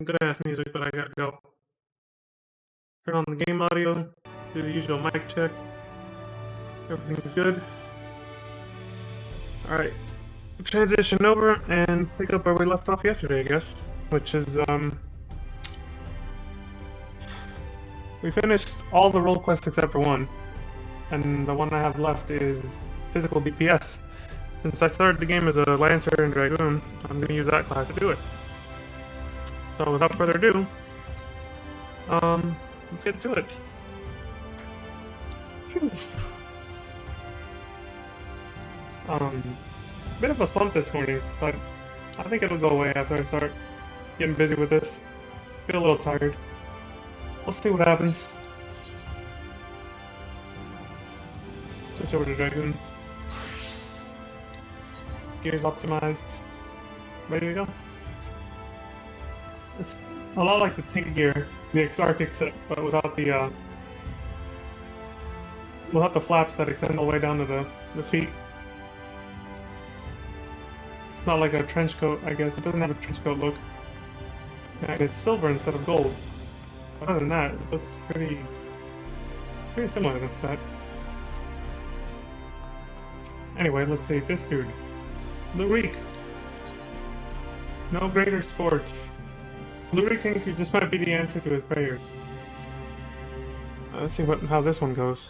good ass music, but I gotta go. Turn on the game audio, do the usual mic check. Everything's good. Alright. Transition over and pick up where we left off yesterday, I guess. Which is, we finished all the role quests except for one. And the one I have left is physical DPS. Since I started the game as a Lancer and Dragoon, I'm gonna use that class to do it. So without further ado, let's get to it. Phew. Bit of a slump this morning, but I think it'll go away after I start getting busy with this. Feel a little tired. We'll see what happens. Switch over to Dragoon. Gears optimized. Ready to go. It's a lot like the tank gear, the Exarch, but without the flaps that extend all the way down to the feet. It's not like a trench coat, I guess. It doesn't have a trench coat look. And it's silver instead of gold. But other than that, it looks pretty similar to this set. Anyway, let's see. This dude. Lurik. No greater scorch. Lurik thinks you just might be the answer to his prayers. Let's see how this one goes.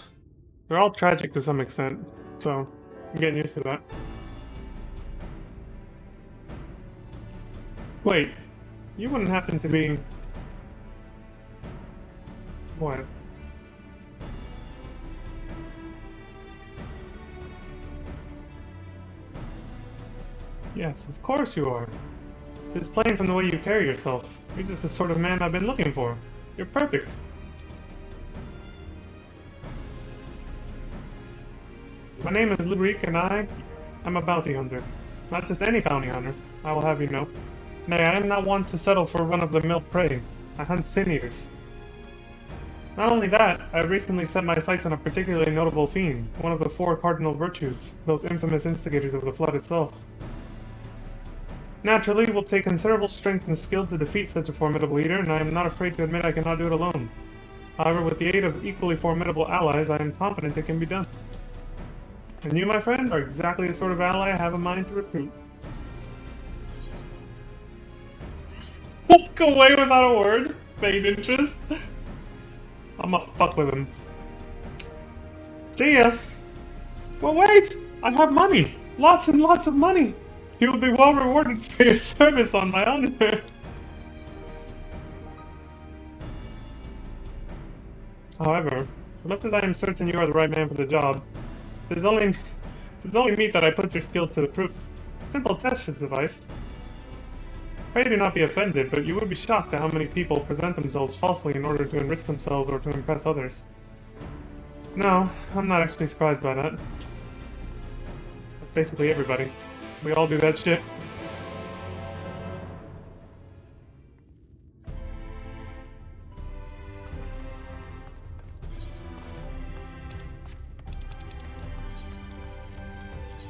They're all tragic to some extent, so I'm getting used to that. Wait, you wouldn't happen to be... What? Yes, of course you are. It's plain from the way you carry yourself. You're just the sort of man I've been looking for. You're perfect. My name is Lurik, and I am a bounty hunter. Not just any bounty hunter, I will have you know. Nay, I am not one to settle for run-of-the-mill prey. I hunt sin-eaters. Not only that, I recently set my sights on a particularly notable fiend, one of the 4 cardinal virtues, those infamous instigators of the Flood itself. Naturally, it will take considerable strength and skill to defeat such a formidable eater, and I am not afraid to admit I cannot do it alone. However, with the aid of equally formidable allies, I am confident it can be done. And you, my friend, are exactly the sort of ally I have in mind to recruit. Walk away without a word. Fade interest. I'ma fuck with him. See ya. Well, wait! I have money! Lots and lots of money! You will be well rewarded for your service on my honor. However, much as I am certain you are the right man for the job, there's only meat that I put your skills to the proof. A simple test should suffice. Pray do not be offended, but you would be shocked at how many people present themselves falsely in order to enrich themselves or to impress others. No, I'm not actually surprised by that. That's basically everybody. We all do that shit.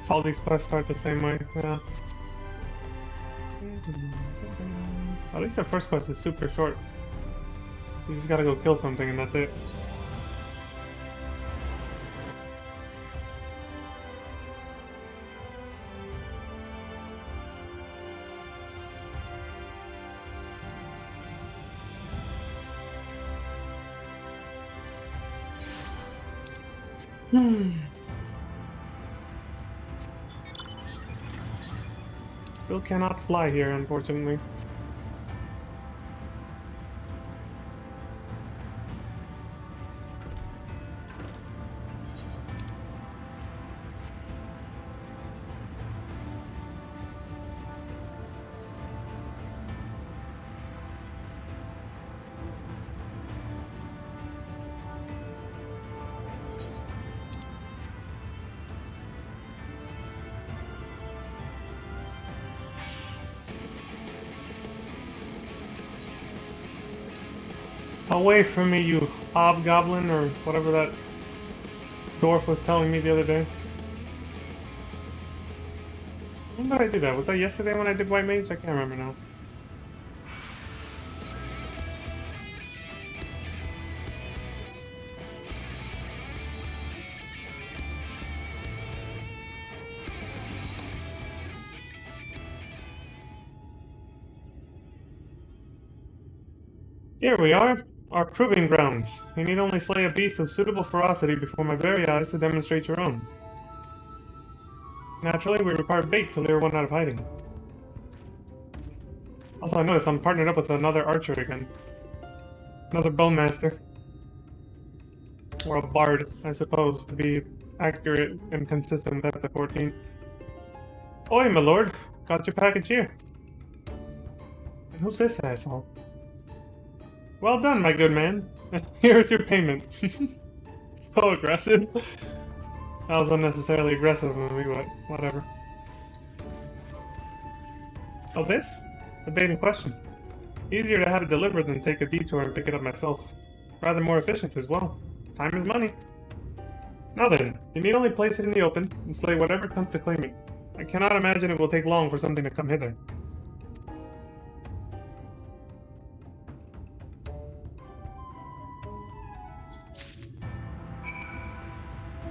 All these quests start the same way, yeah. At least the first quest is super short. You just gotta go kill something and that's it. Still cannot fly here, unfortunately. Away from me, you hobgoblin, or whatever that dwarf was telling me the other day. When did I do that? Was that yesterday when I did White Mage? I can't remember now. Here we are, our proving grounds. You need only slay a beast of suitable ferocity before my very eyes to demonstrate your own. Naturally, we require bait to lure one out of hiding. Also, I noticed I'm partnered up with another archer again. Another bowmaster. Or a bard, I suppose, to be accurate and consistent with Epic 14. Oi, my lord. Got your package here. And who's this asshole? Well done, my good man. Here's your payment. So aggressive. That was unnecessarily aggressive of me, but whatever. Oh, this? The bait in question. Easier to have it delivered than take a detour and pick it up myself. Rather more efficient as well. Time is money. Now then, you need only place it in the open and slay whatever comes to claim it. I cannot imagine it will take long for something to come hither.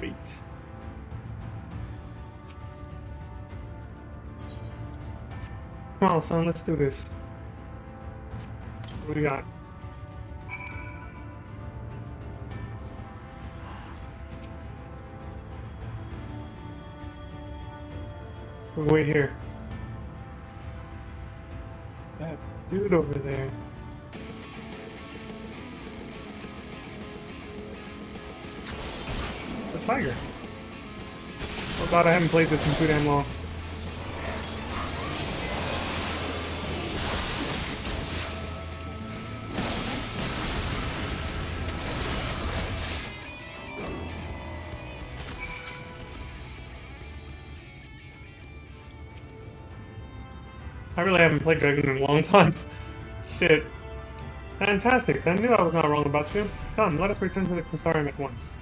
Bait. Come on, son, let's do this. What do we got? We'll wait here. That dude over there. The tiger. Oh god, I haven't played this in too damn long. I really haven't played Dragon in a long time. Shit. Fantastic, I knew I was not wrong about you. Come, let us return to the Crystarium at once.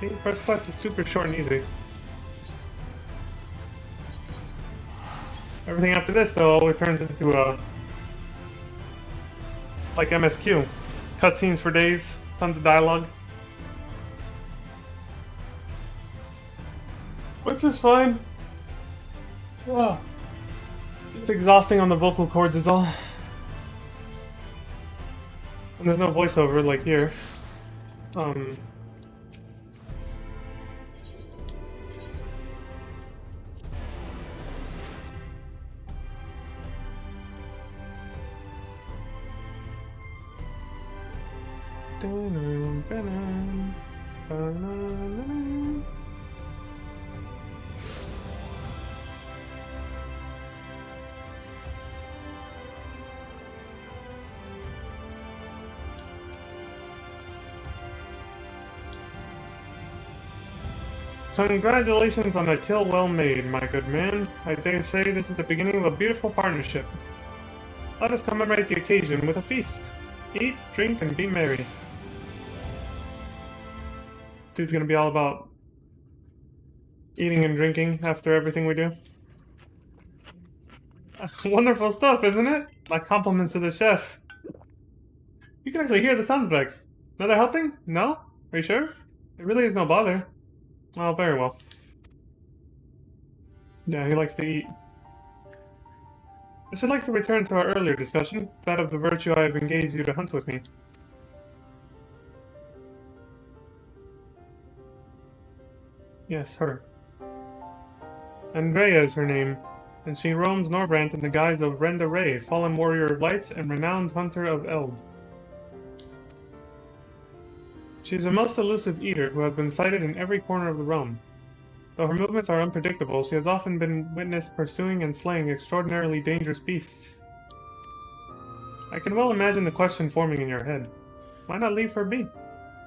See, first quest is super short and easy. Everything after this, though, always turns into like MSQ. Cutscenes for days, tons of dialogue. Which is fine. Oh. It's exhausting on the vocal cords is all. And there's no voiceover like here. Congratulations on a kill well made, my good man. I dare say this is the beginning of a beautiful partnership. Let us commemorate the occasion with a feast. Eat, drink, and be merry. This dude's gonna be all about eating and drinking after everything we do. Wonderful stuff, isn't it? My compliments to the chef. You can actually hear the sound effects. Another helping? No? Are you sure? It really is no bother. Oh, very well. Yeah, he likes to eat. I should like to return to our earlier discussion, that of the virtue I have engaged you to hunt with me. Yes, her. Andrea is her name, and she roams Norbrand in the guise of Renda Ray, fallen warrior of light and renowned hunter of Eld. She is a most elusive eater who has been sighted in every corner of the realm. Though her movements are unpredictable, she has often been witnessed pursuing and slaying extraordinarily dangerous beasts. I can well imagine the question forming in your head. Why not leave her be?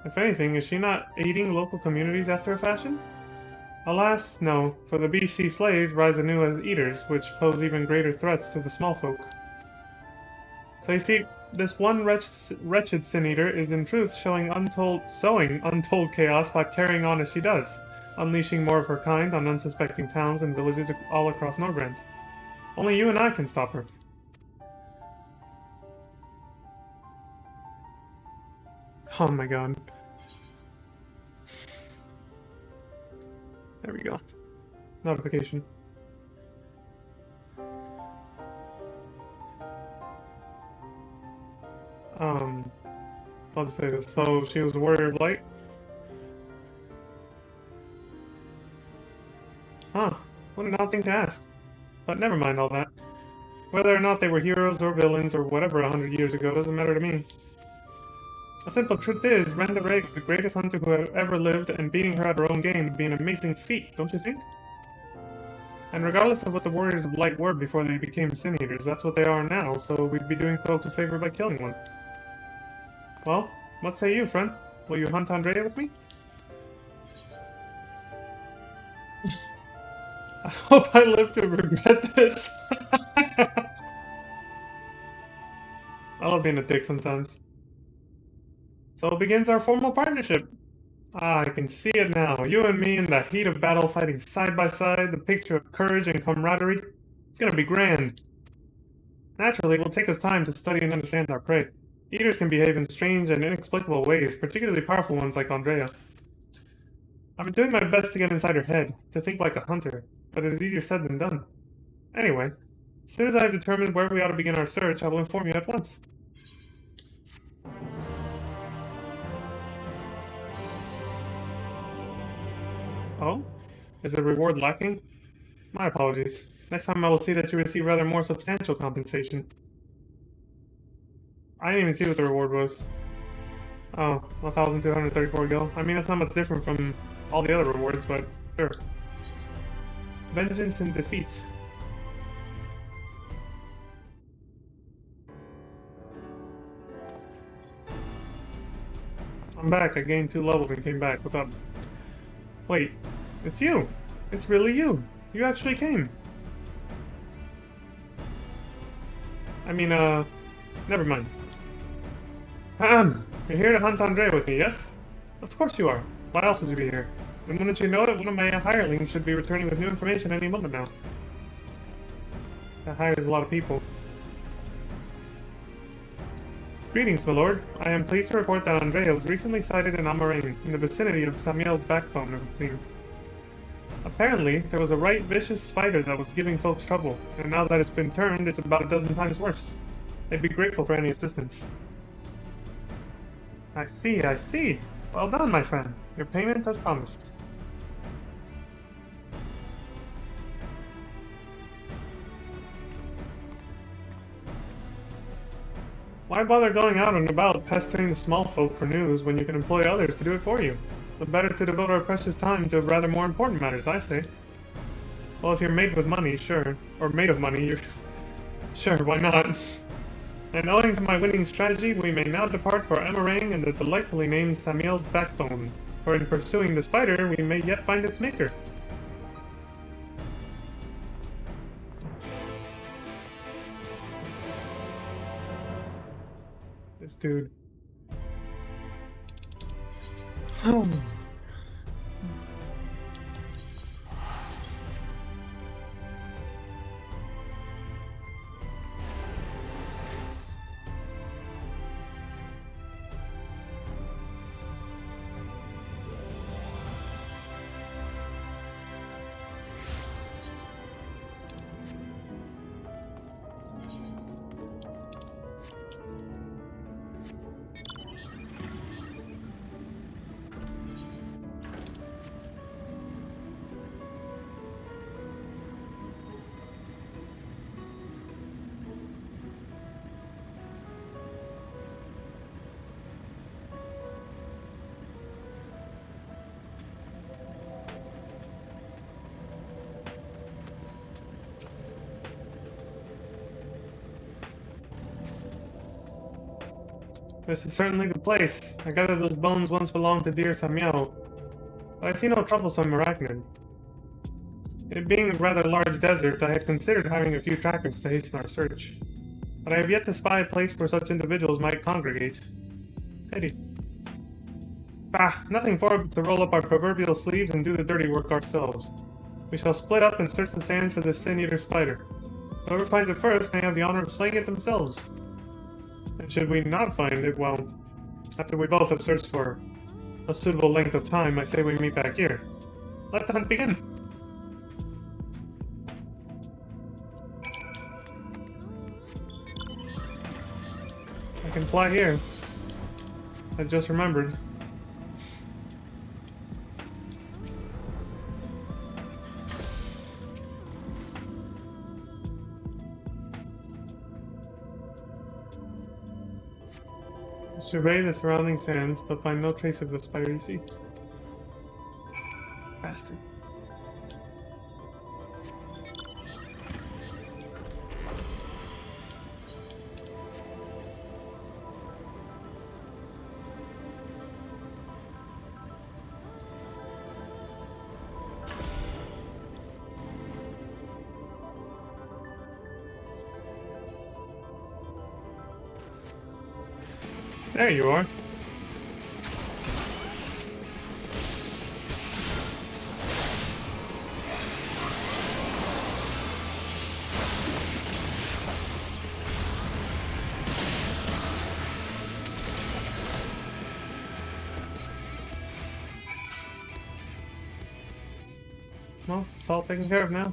If anything, is she not aiding local communities after a fashion? Alas, no, for the beasts she slays rise anew as eaters, which pose even greater threats to the small folk. So you see, this one wretched sin-eater is in truth sowing untold chaos by carrying on as she does, unleashing more of her kind on unsuspecting towns and villages all across Norbrand. Only you and I can stop her. Oh my god. There we go. Notification. Um, I'll just say this. So she was a warrior of light? Huh. What an odd thing to ask. But never mind all that. Whether or not they were heroes or villains or whatever 100 years ago doesn't matter to me. The simple truth is, Renda Ray was the greatest hunter who had ever lived, and beating her at her own game would be an amazing feat, don't you think? And regardless of what the Warriors of Light were before they became Sin Eaters, that's what they are now, so we'd be doing folks a favor by killing one. Well, what say you, friend? Will you hunt Andrea with me? I hope I live to regret this. I love being a dick sometimes. So begins our formal partnership. Ah, I can see it now. You and me in the heat of battle fighting side by side, the picture of courage and camaraderie. It's gonna be grand. Naturally, it will take us time to study and understand our prey. Eaters can behave in strange and inexplicable ways, particularly powerful ones like Andrea. I've been doing my best to get inside her head, to think like a hunter, but it is easier said than done. Anyway, as soon as I have determined where we ought to begin our search, I will inform you at once. Oh? Is the reward lacking? My apologies. Next time I will see that you receive rather more substantial compensation. I didn't even see what the reward was. Oh, 1,234 gil. I mean, that's not much different from all the other rewards, but sure. Vengeance and defeat. I'm back. I gained 2 levels and came back. What's up? Wait, it's you! It's really you! You actually came! I mean, never mind. Ahem! You're here to hunt Andre with me, yes? Of course you are. Why else would you be here? And wouldn't you know it, one of my hirelings should be returning with new information any moment now. That hires a lot of people. Greetings, my lord. I am pleased to report that Andrea was recently sighted in Amarane, in the vicinity of Samuel's backbone, it would seem. Apparently, there was a right vicious spider that was giving folks trouble, and now that it's been turned, it's about a dozen times worse. They'd be grateful for any assistance. I see, I see. Well done, my friend. Your payment as promised. Why bother going out and about pestering the small folk for news when you can employ others to do it for you? The better to devote our precious time to rather more important matters, I say. Well, if you're made with money, sure. Or made of money, you're... Sure, why not? And owing to my winning strategy, we may now depart for Emerang and the delightfully named Samuel's backbone. For in pursuing the spider, we may yet find its maker. This dude. Oh. This is certainly the place. I gather those bones once belonged to dear Samuel, but I see no troublesome arachnid. It being a rather large desert, I had considered hiring a few trackers to hasten our search, but I have yet to spy a place where such individuals might congregate. Pity. Bah, nothing for it but to roll up our proverbial sleeves and do the dirty work ourselves. We shall split up and search the sands for this sin-eater spider. Whoever finds it first may have the honor of slaying it themselves. And should we not find it, well, after we both have searched for a suitable length of time, I say we meet back here. Let the hunt begin! can fly here. I just remembered. Survey the surrounding sands, but find no trace of the spider you see. Bastard. There you are. Well, it's all taken care of now.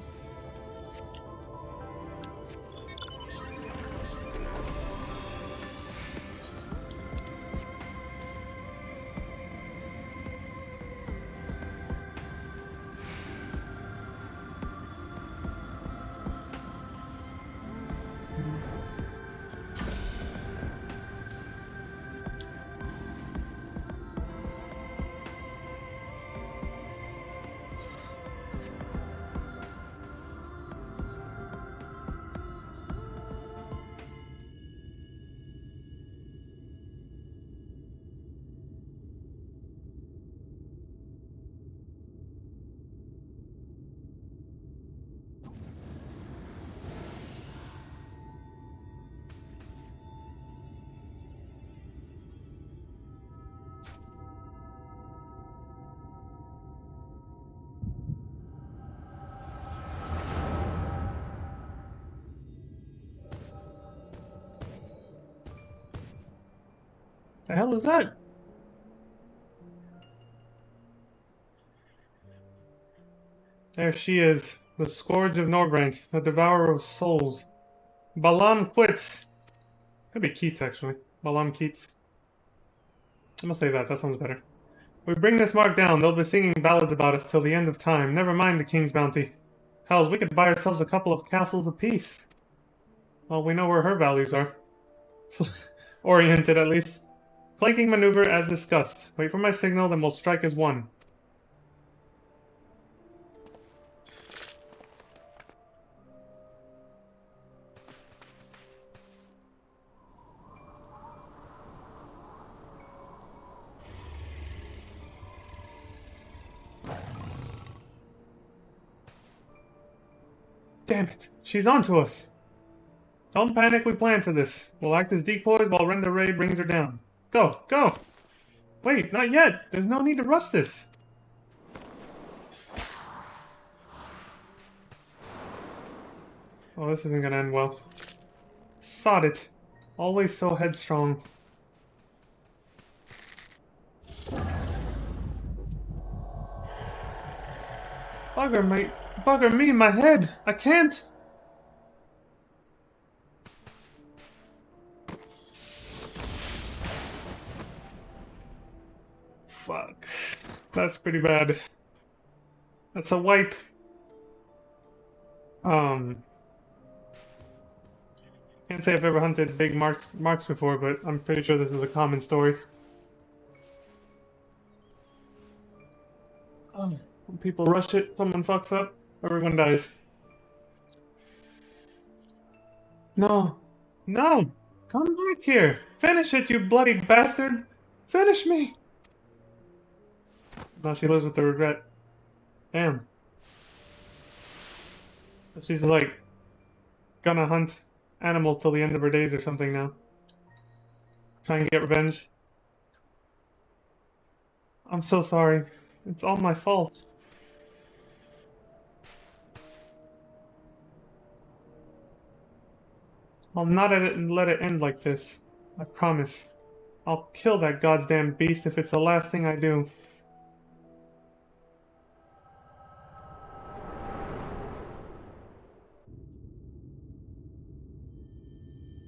The hell is that? There she is, the Scourge of Norbrand, the Devourer of Souls. Balam quits. Could be Keats, actually. Balam Keats. I'm gonna say that sounds better. We bring this mark down, they'll be singing ballads about us till the end of time. Never mind the king's bounty. Hells, we could buy ourselves a couple of castles apiece. Well, we know where her values are. Oriented, at least. Flanking maneuver as discussed. Wait for my signal, then we'll strike as one. Damn it, she's onto us. Don't panic, we planned for this. We'll act as decoys while Renda Ray brings her down. Go, go! Wait, not yet! There's no need to rush this! Oh, this isn't gonna end well. Sod it. Always so headstrong. Bugger me, my head! I can't! Fuck. That's pretty bad. That's a wipe. Can't say I've ever hunted big marks before, but I'm pretty sure this is a common story. When people rush it, someone fucks up, everyone dies. No. No! Come back here! Finish it, you bloody bastard! Finish me! Now she lives with the regret. Damn. She's like gonna hunt animals till the end of her days or something now. Try and get revenge. I'm so sorry. It's all my fault. I'll not let it end like this. I promise. I'll kill that goddamn beast if it's the last thing I do.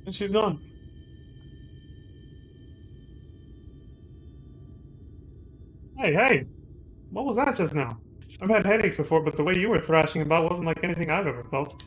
And she's gone. Hey, hey! What was that just now? I've had headaches before, but the way you were thrashing about wasn't like anything I've ever felt.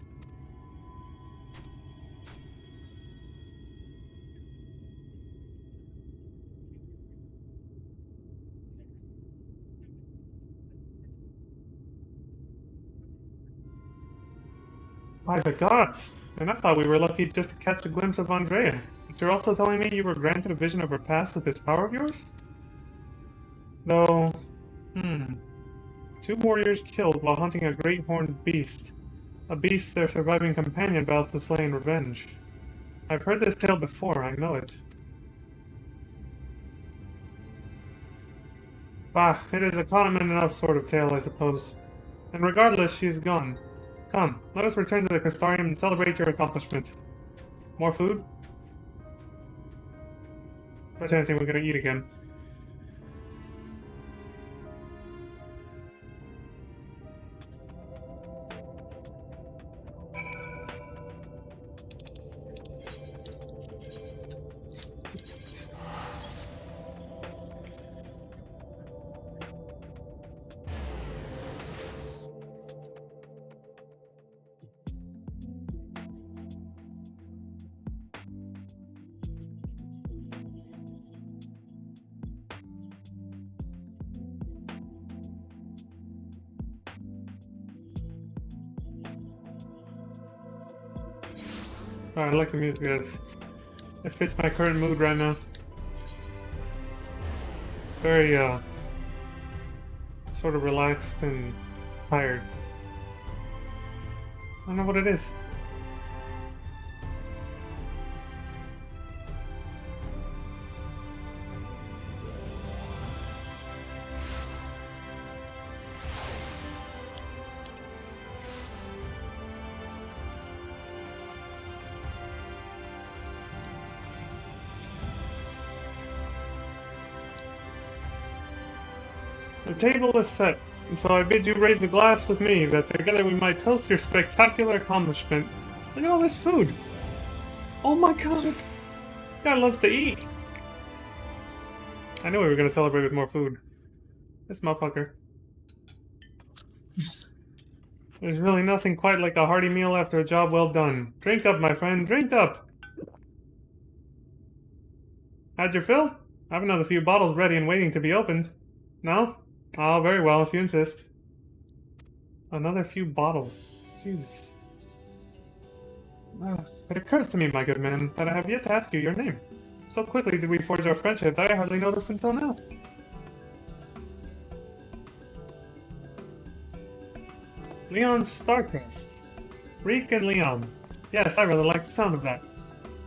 By the gods! And I thought we were lucky just to catch a glimpse of Andrea. But you're also telling me you were granted a vision of her past with this power of yours? Though, hmm. 2 warriors killed while hunting a great horned beast. A beast their surviving companion vows to slay in revenge. I've heard this tale before, I know it. Bah, it is a common enough sort of tale, I suppose. And regardless, she's gone. Come, let us return to the Crystarium and celebrate your accomplishment. More food? Pretending we're gonna eat again. Oh, I like the music, guys. It fits my current mood right now. Very, sort of relaxed and tired. I don't know what it is. The table is set, and so I bid you raise a glass with me, that together we might toast your spectacular accomplishment. Look at all this food! Oh my god! Guy loves to eat! I knew we were gonna celebrate with more food. This motherfucker. There's really nothing quite like a hearty meal after a job well done. Drink up, my friend, drink up! Had your fill? I have another few bottles ready and waiting to be opened. No? Oh, very well, if you insist. Another few bottles. Jesus. It occurs to me, my good man, that I have yet to ask you your name. So quickly did we forge our friendship that I hardly noticed until now. Leon Starcrest. Reek and Leon. Yes, I really like the sound of that.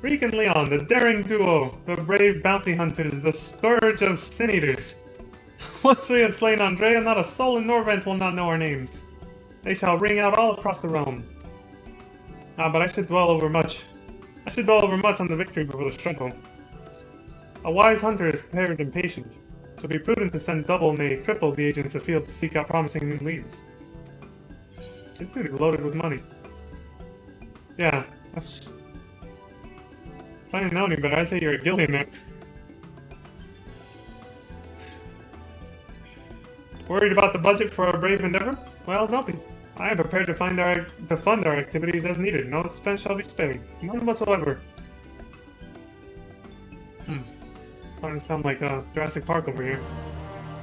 Reek and Leon, the daring duo, the brave bounty hunters, the scourge of sin eaters. Once we have slain Andrea, not a soul in Norvent will not know our names. They shall ring out all across the realm. But I should dwell over much on the victory before the struggle. A wise hunter is prepared and patient. It will be prudent to send double, nay triple, the agents afield to seek out promising new leads. This dude is loaded with money. Yeah. If I didn't know any better, I'd say you're a gillionaire. Worried about the budget for our brave endeavor? Well, don't be. I am prepared to fund our activities as needed. No expense shall be spared. None whatsoever. Starting to sound like Jurassic Park over here.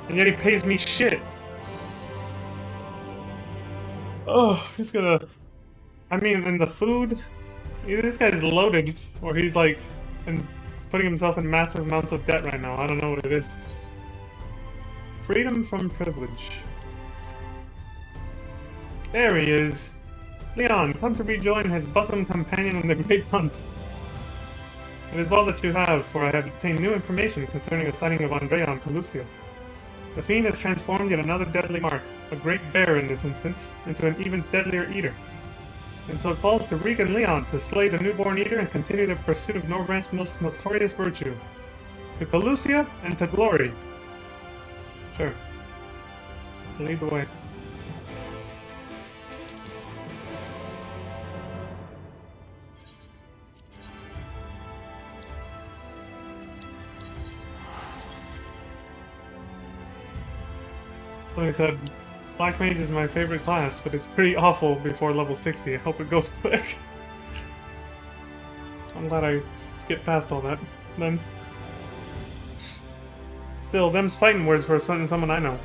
And yet he pays me shit! Oh, he's gonna... I mean, and the food... Either this guy's loaded, or he's like... putting himself in massive amounts of debt right now. I don't know what it is. Freedom from privilege. There he is. Leon, come to rejoin his bosom companion in the great hunt. It is well that you have, for I have obtained new information concerning the sighting of Andrea on Calustia. The fiend has transformed yet another deadly mark, a great bear in this instance, into an even deadlier eater. And so it falls to Reek and Leon to slay the newborn eater and continue the pursuit of Norvrant's most notorious virtue. To Calustia and to glory. Sure. Lead the way. Like I said, Black Mage is my favorite class, but it's pretty awful before level 60. I hope it goes quick. I'm glad I skipped past all that. Then, still, them's fighting words for someone I know.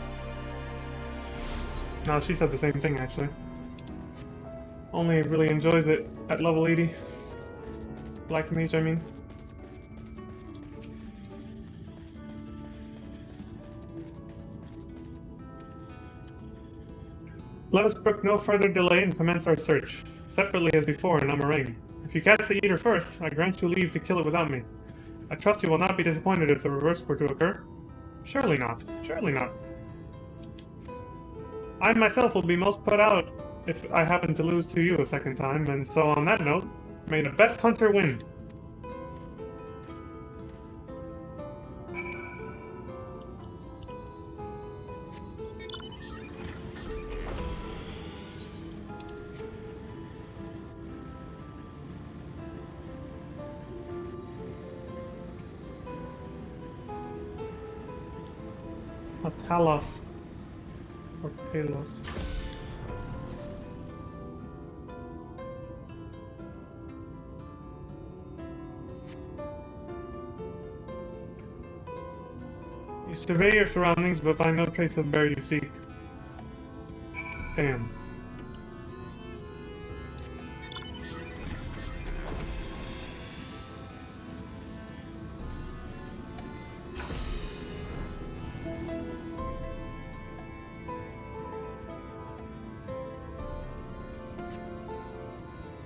No, she said the same thing, actually. Only really enjoys it at level 80. Black Mage, I mean. Let us brook no further delay and commence our search, separately as before in Amarang. If you catch the Eater first, I grant you leave to kill it without me. I trust you will not be disappointed if the reverse were to occur. Surely not. Surely not. I myself will be most put out if I happen to lose to you a second time, and so on that note, may the best hunter win. A Talos. Or Talos. You survey your surroundings but find no trace of the bear you seek. Damn.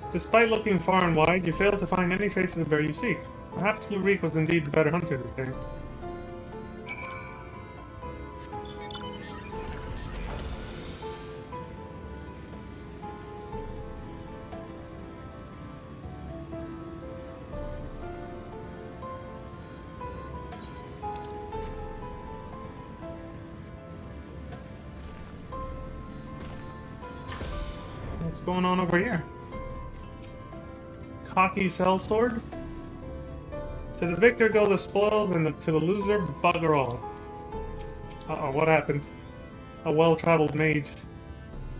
Despite looking far and wide, you fail to find any trace of the bear you seek. Perhaps Lurik was indeed the better hunter this day. What's going on over here? Cocky sellsword? To the victor go the spoiled, and to the loser, bugger all. Uh-oh, what happened? A well-traveled mage.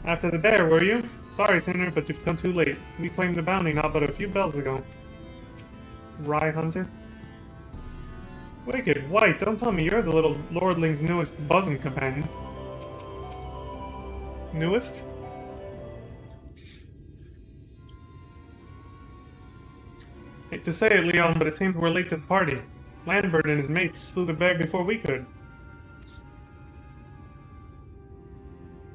After the bear, were you? Sorry, sinner, but you've come too late. We claimed the bounty not but a few bells ago. Rye hunter? Wicked white, don't tell me you're the little lordling's newest buzzing companion. Newest? Hate to say it, Leon, but it seems we're late to the party. Lambert and his mates slew the bear before we could.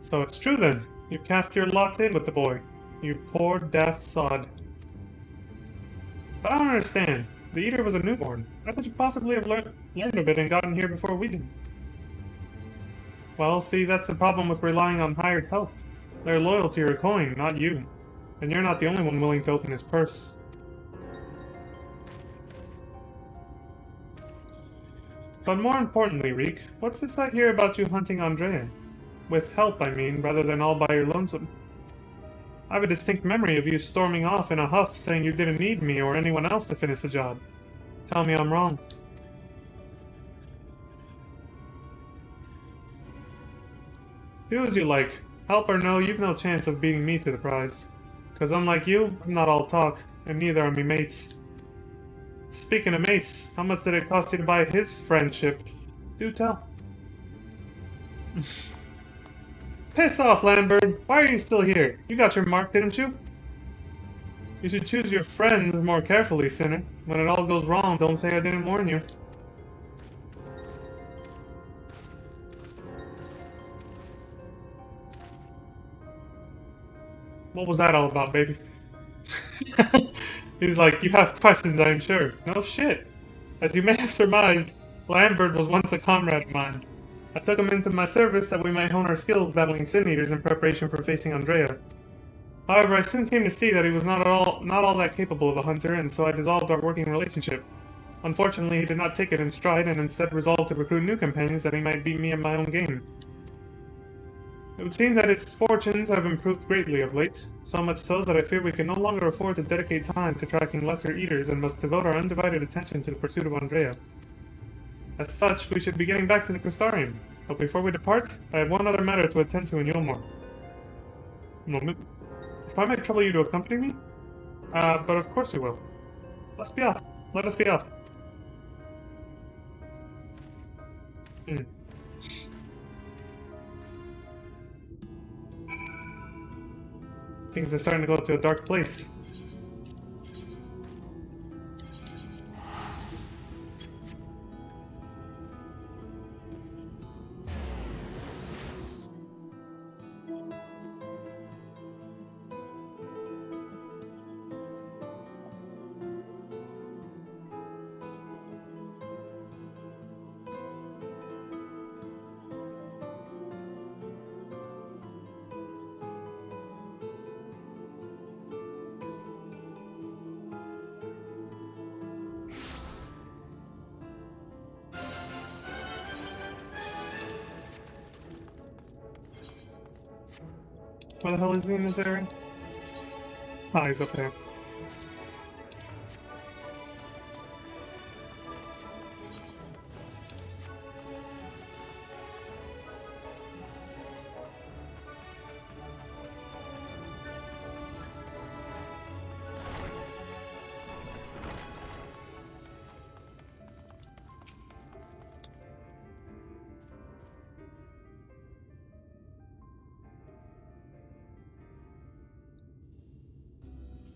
So it's true then. You cast your lot in with the boy. You poor daft sod. But I don't understand. The Eater was a newborn. How could you possibly have learned a bit and gotten here before we did? Well, see, that's the problem with relying on hired help. They're loyal to your coin, not you. And you're not the only one willing to open his purse. But more importantly, Reek, what's this I hear about you hunting Andrea? With help, I mean, rather than all by your lonesome. I have a distinct memory of you storming off in a huff saying you didn't need me or anyone else to finish the job. Tell me I'm wrong. Do as you like. Help or no, you've no chance of beating me to the prize. 'Cause unlike you, I'm not all talk, and neither are me mates. Speaking of mates, how much did it cost you to buy his friendship? Do tell. Piss off, Lambert! Why are you still here? You got your mark, didn't you? You should choose your friends more carefully, sinner. When it all goes wrong, don't say I didn't warn you. What was that all about, baby? He's like, you have questions, I am sure. No shit. As you may have surmised, Lambert was once a comrade of mine. I took him into my service that we might hone our skills battling Sin Eaters in preparation for facing Andrea. However, I soon came to see that he was not all that capable of a hunter, and so I dissolved our working relationship. Unfortunately, he did not take it in stride, and instead resolved to recruit new companions that he might beat me in my own game. It would seem that its fortunes have improved greatly of late, so much so that I fear we can no longer afford to dedicate time to tracking lesser eaters and must devote our undivided attention to the pursuit of Andrea. As such, we should be getting back to the Crystarium. But before we depart, I have one other matter to attend to in Yulmore. Moment. If I might trouble you to accompany me? But of course you will. Let's be off. Let us be off. Hmm. Things are starting to go to a dark place. Where the hell is he in this area? Ah, he's up there.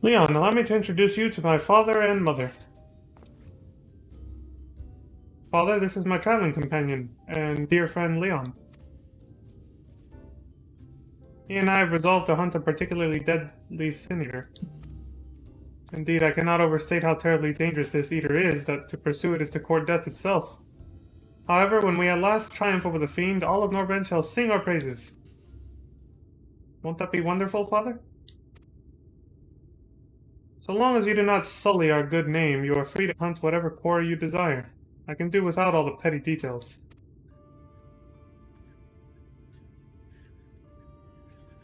Leon, allow me to introduce you to my father and mother. Father, this is my traveling companion and dear friend Leon. He and I have resolved to hunt a particularly deadly sin eater. Indeed, I cannot overstate how terribly dangerous this eater is, that to pursue it is to court death itself. However, when we at last triumph over the fiend, all of Norben shall sing our praises. Won't that be wonderful, Father? So long as you do not sully our good name, you are free to hunt whatever quarry you desire. I can do without all the petty details.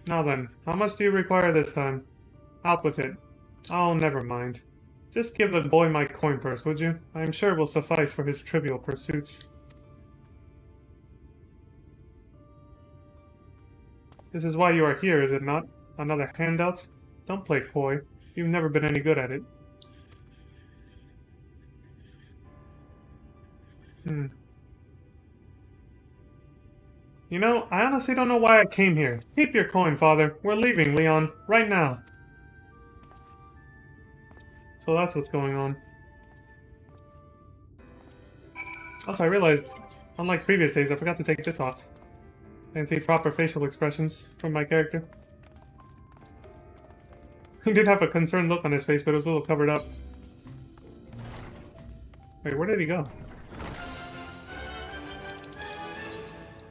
Now then, how much do you require this time? Out with it. Oh, never mind. Just give the boy my coin purse, would you? I am sure it will suffice for his trivial pursuits. This is why you are here, is it not? Another handout? Don't play coy. You've never been any good at it. You know, I honestly don't know why I came here. Keep your coin, Father. We're leaving, Leon. Right now. So that's what's going on. Also, I realized, unlike previous days, I forgot to take this off. And see proper facial expressions from my character. He did have a concerned look on his face, but it was a little covered up. Wait, where did he go?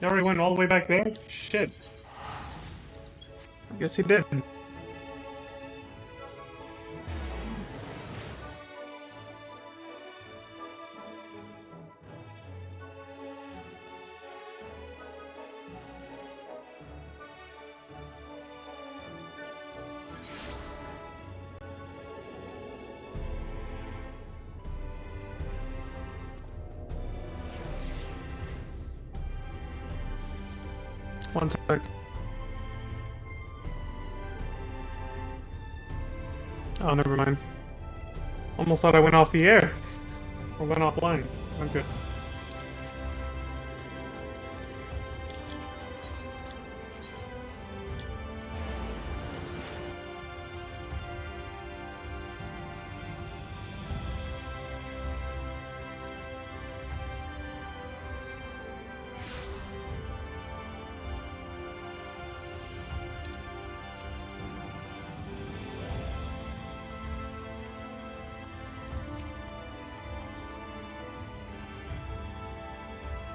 He already went all the way back there? Shit. I guess he did. One sec. Oh, never mind. Almost thought I went off the air. Or went offline. I'm good.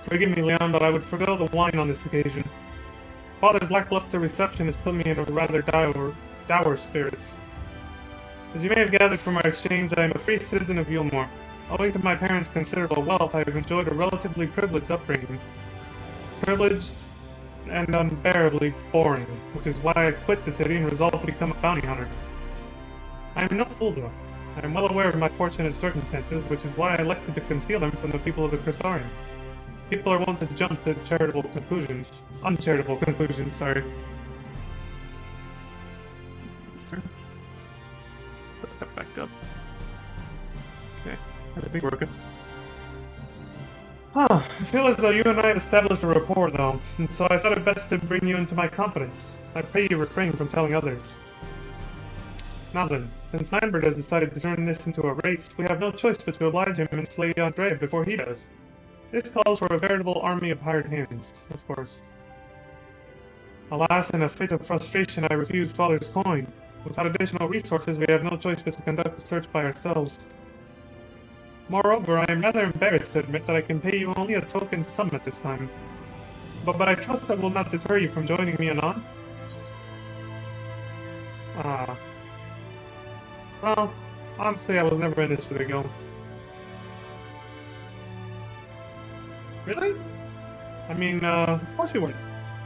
Forgive me, Leon, but I would forgo the wine on this occasion. Father's lackluster reception has put me in a rather dour spirits. As you may have gathered from our exchange, I am a free citizen of Yulmore. Owing to my parents' considerable wealth, I have enjoyed a relatively privileged upbringing. Privileged and unbearably boring, which is why I quit the city and resolved to become a bounty hunter. I am no fool, though. I am well aware of my fortunate circumstances, which is why I elected to conceal them from the people of the Cressarium. People are wont to jump to uncharitable conclusions, sorry. Put that back up. Okay, everything's working. I feel as though you and I have established a rapport, though, and so I thought it best to bring you into my confidence. I pray you refrain from telling others. Now then, since Lambert has decided to turn this into a race, we have no choice but to oblige him and slay Andrea before he does. This calls for a veritable army of hired hands, of course. Alas, in a fit of frustration, I refused Father's coin. Without additional resources, we have no choice but to conduct the search by ourselves. Moreover, I am rather embarrassed to admit that I can pay you only a token sum at this time. But I trust that will not deter you from joining me anon? Well, honestly, I was never in this for the gil. Really? I mean, of course you weren't.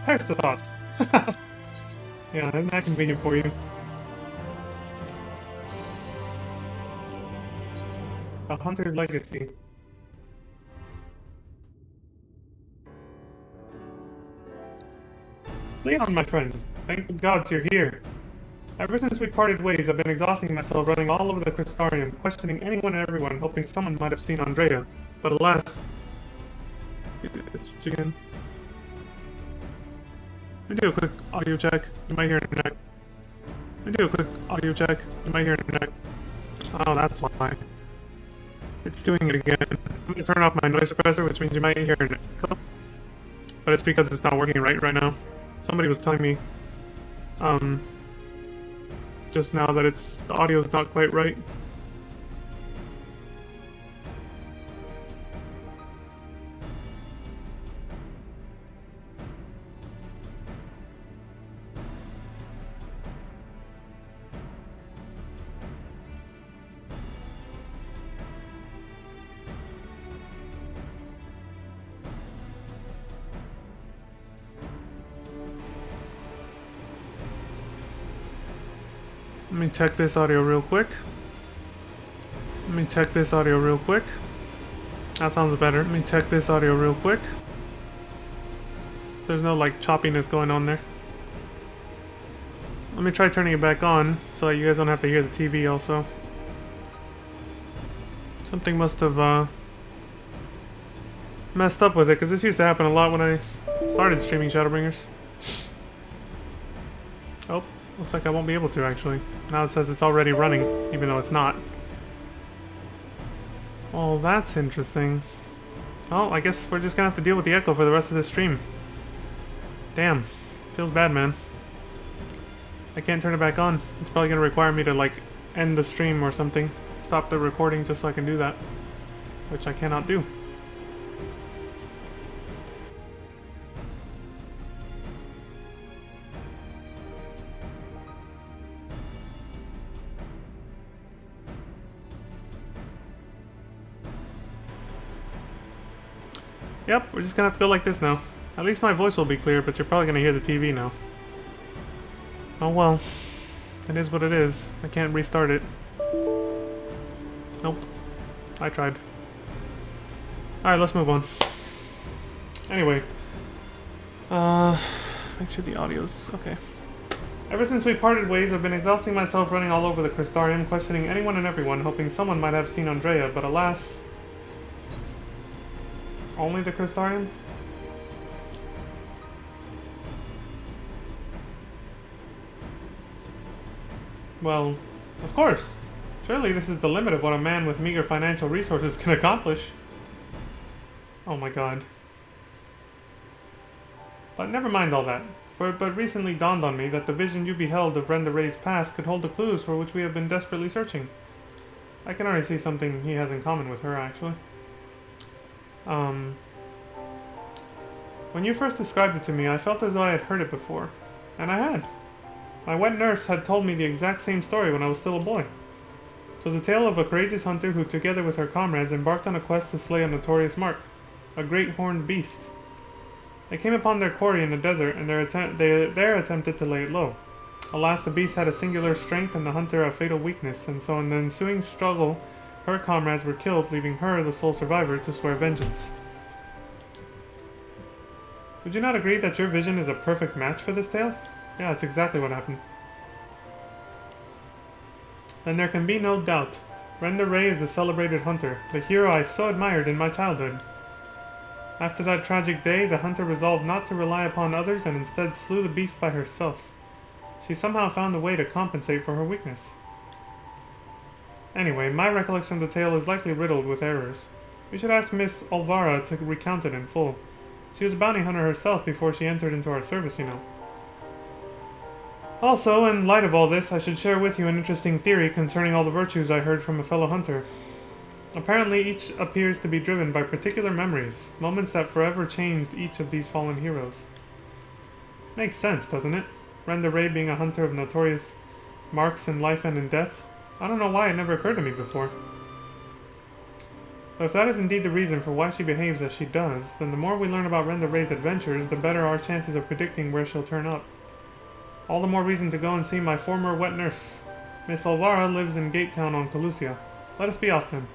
Perish the thought. Yeah, isn't that convenient for you? A Hunter Legacy. Leon, my friend, thank the gods you're here. Ever since we parted ways, I've been exhausting myself running all over the Crystarium, questioning anyone and everyone, hoping someone might have seen Andrea. But alas... It's again. Let me do a quick audio check. You might hear an internet. Let me do a quick audio check. You might hear an internet. Oh, that's why. It's doing it again. I'm gonna turn off my noise suppressor, which means you might hear an echo. But it's because it's not working right now. Somebody was telling me, just now that the audio's not quite right. Let me check this audio real quick. That sounds better. Let me check this audio real quick. There's no like choppiness going on there. Let me try turning it back on so that you guys don't have to hear the TV also. Something must have messed up with it, because this used to happen a lot when I started streaming ShadowBringers. Oh. Looks like I won't be able to, actually. Now it says it's already running, even though it's not. Well, that's interesting. Well, I guess we're just gonna have to deal with the echo for the rest of this stream. Damn. Feels bad, man. I can't turn it back on. It's probably gonna require me to, like, end the stream or something. Stop the recording just so I can do that. Which I cannot do. Yep, we're just gonna have to go like this now. At least my voice will be clear, but you're probably gonna hear the TV now. Oh well. It is what it is. I can't restart it. Nope. I tried. Alright, let's move on. Anyway. Make sure the audio's okay. Ever since we parted ways, I've been exhausting myself running all over the Crystarium, questioning anyone and everyone, hoping someone might have seen Andrea, but alas... Only the Crystarium? Well, of course. Surely this is the limit of what a man with meager financial resources can accomplish. Oh my god. But never mind all that, for it but recently dawned on me that the vision you beheld of Brenda Ray's past could hold the clues for which we have been desperately searching. I can already see something he has in common with her, actually. When you first described it to me, I felt as though I had heard it before. And I had. My wet nurse had told me the exact same story when I was still a boy. It was a tale of a courageous hunter who, together with her comrades, embarked on a quest to slay a notorious mark, a great horned beast. They came upon their quarry in the desert, and they there attempted to lay it low. Alas, the beast had a singular strength and the hunter a fatal weakness, and so in the ensuing struggle, her comrades were killed, leaving her, the sole survivor, to swear vengeance. Would you not agree that your vision is a perfect match for this tale? Yeah, that's exactly what happened. Then there can be no doubt. Renda Ray is the celebrated hunter, the hero I so admired in my childhood. After that tragic day, the hunter resolved not to rely upon others and instead slew the beast by herself. She somehow found a way to compensate for her weakness. Anyway, my recollection of the tale is likely riddled with errors. We should ask Miss Olvara to recount it in full. She was a bounty hunter herself before she entered into our service, you know. Also, in light of all this, I should share with you an interesting theory concerning all the virtues I heard from a fellow hunter. Apparently, each appears to be driven by particular memories, moments that forever changed each of these fallen heroes. Makes sense, doesn't it? Renda Ray being a hunter of notorious marks in life and in death. I don't know why it never occurred to me before. But if that is indeed the reason for why she behaves as she does, then the more we learn about Renda Ray's adventures, the better our chances of predicting where she'll turn up. All the more reason to go and see my former wet nurse. Miss Olvara lives in Gatetown on Calusia. Let us be off then.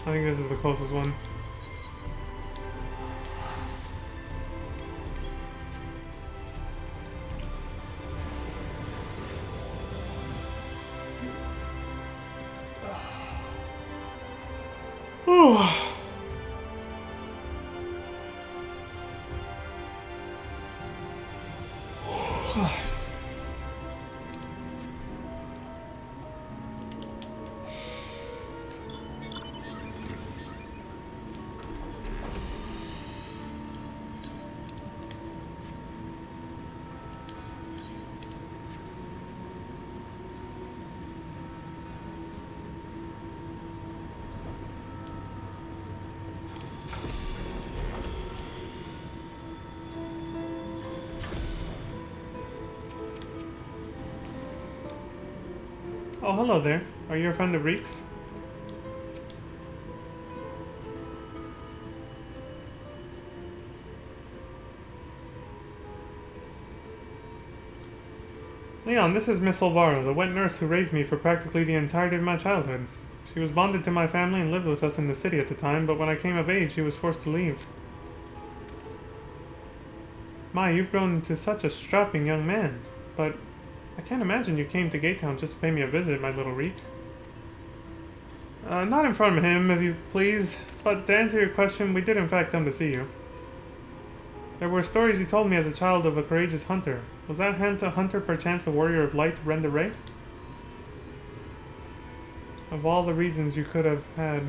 I think this is the closest one. Oh, hello there. Are you a friend of Reek's? Leon, this is Miss Olvara, the wet nurse who raised me for practically the entirety of my childhood. She was bonded to my family and lived with us in the city at the time, but when I came of age, she was forced to leave. My, you've grown into such a strapping young man, but I can't imagine you came to Gatetown just to pay me a visit, my little Reek. Not in front of him, if you please, but to answer your question, we did in fact come to see you. There were stories you told me as a child of a courageous hunter. Was that hunter perchance the warrior of light, Renda Ray? Of all the reasons you could have had.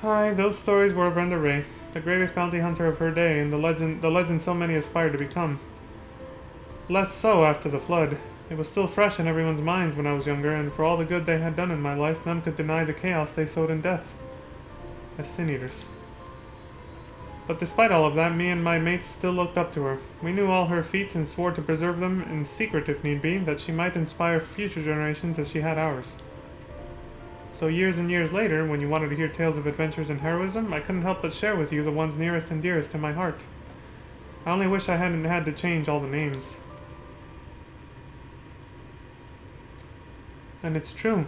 Aye, those stories were of Renda Ray, the greatest bounty hunter of her day, and the legend so many aspired to become. Less so after the flood. It was still fresh in everyone's minds when I was younger, and for all the good they had done in my life, none could deny the chaos they sowed in death. As sin-eaters. But despite all of that, me and my mates still looked up to her. We knew all her feats and swore to preserve them in secret if need be, that she might inspire future generations as she had ours. So years and years later, when you wanted to hear tales of adventures and heroism, I couldn't help but share with you the ones nearest and dearest to my heart. I only wish I hadn't had to change all the names. And it's true.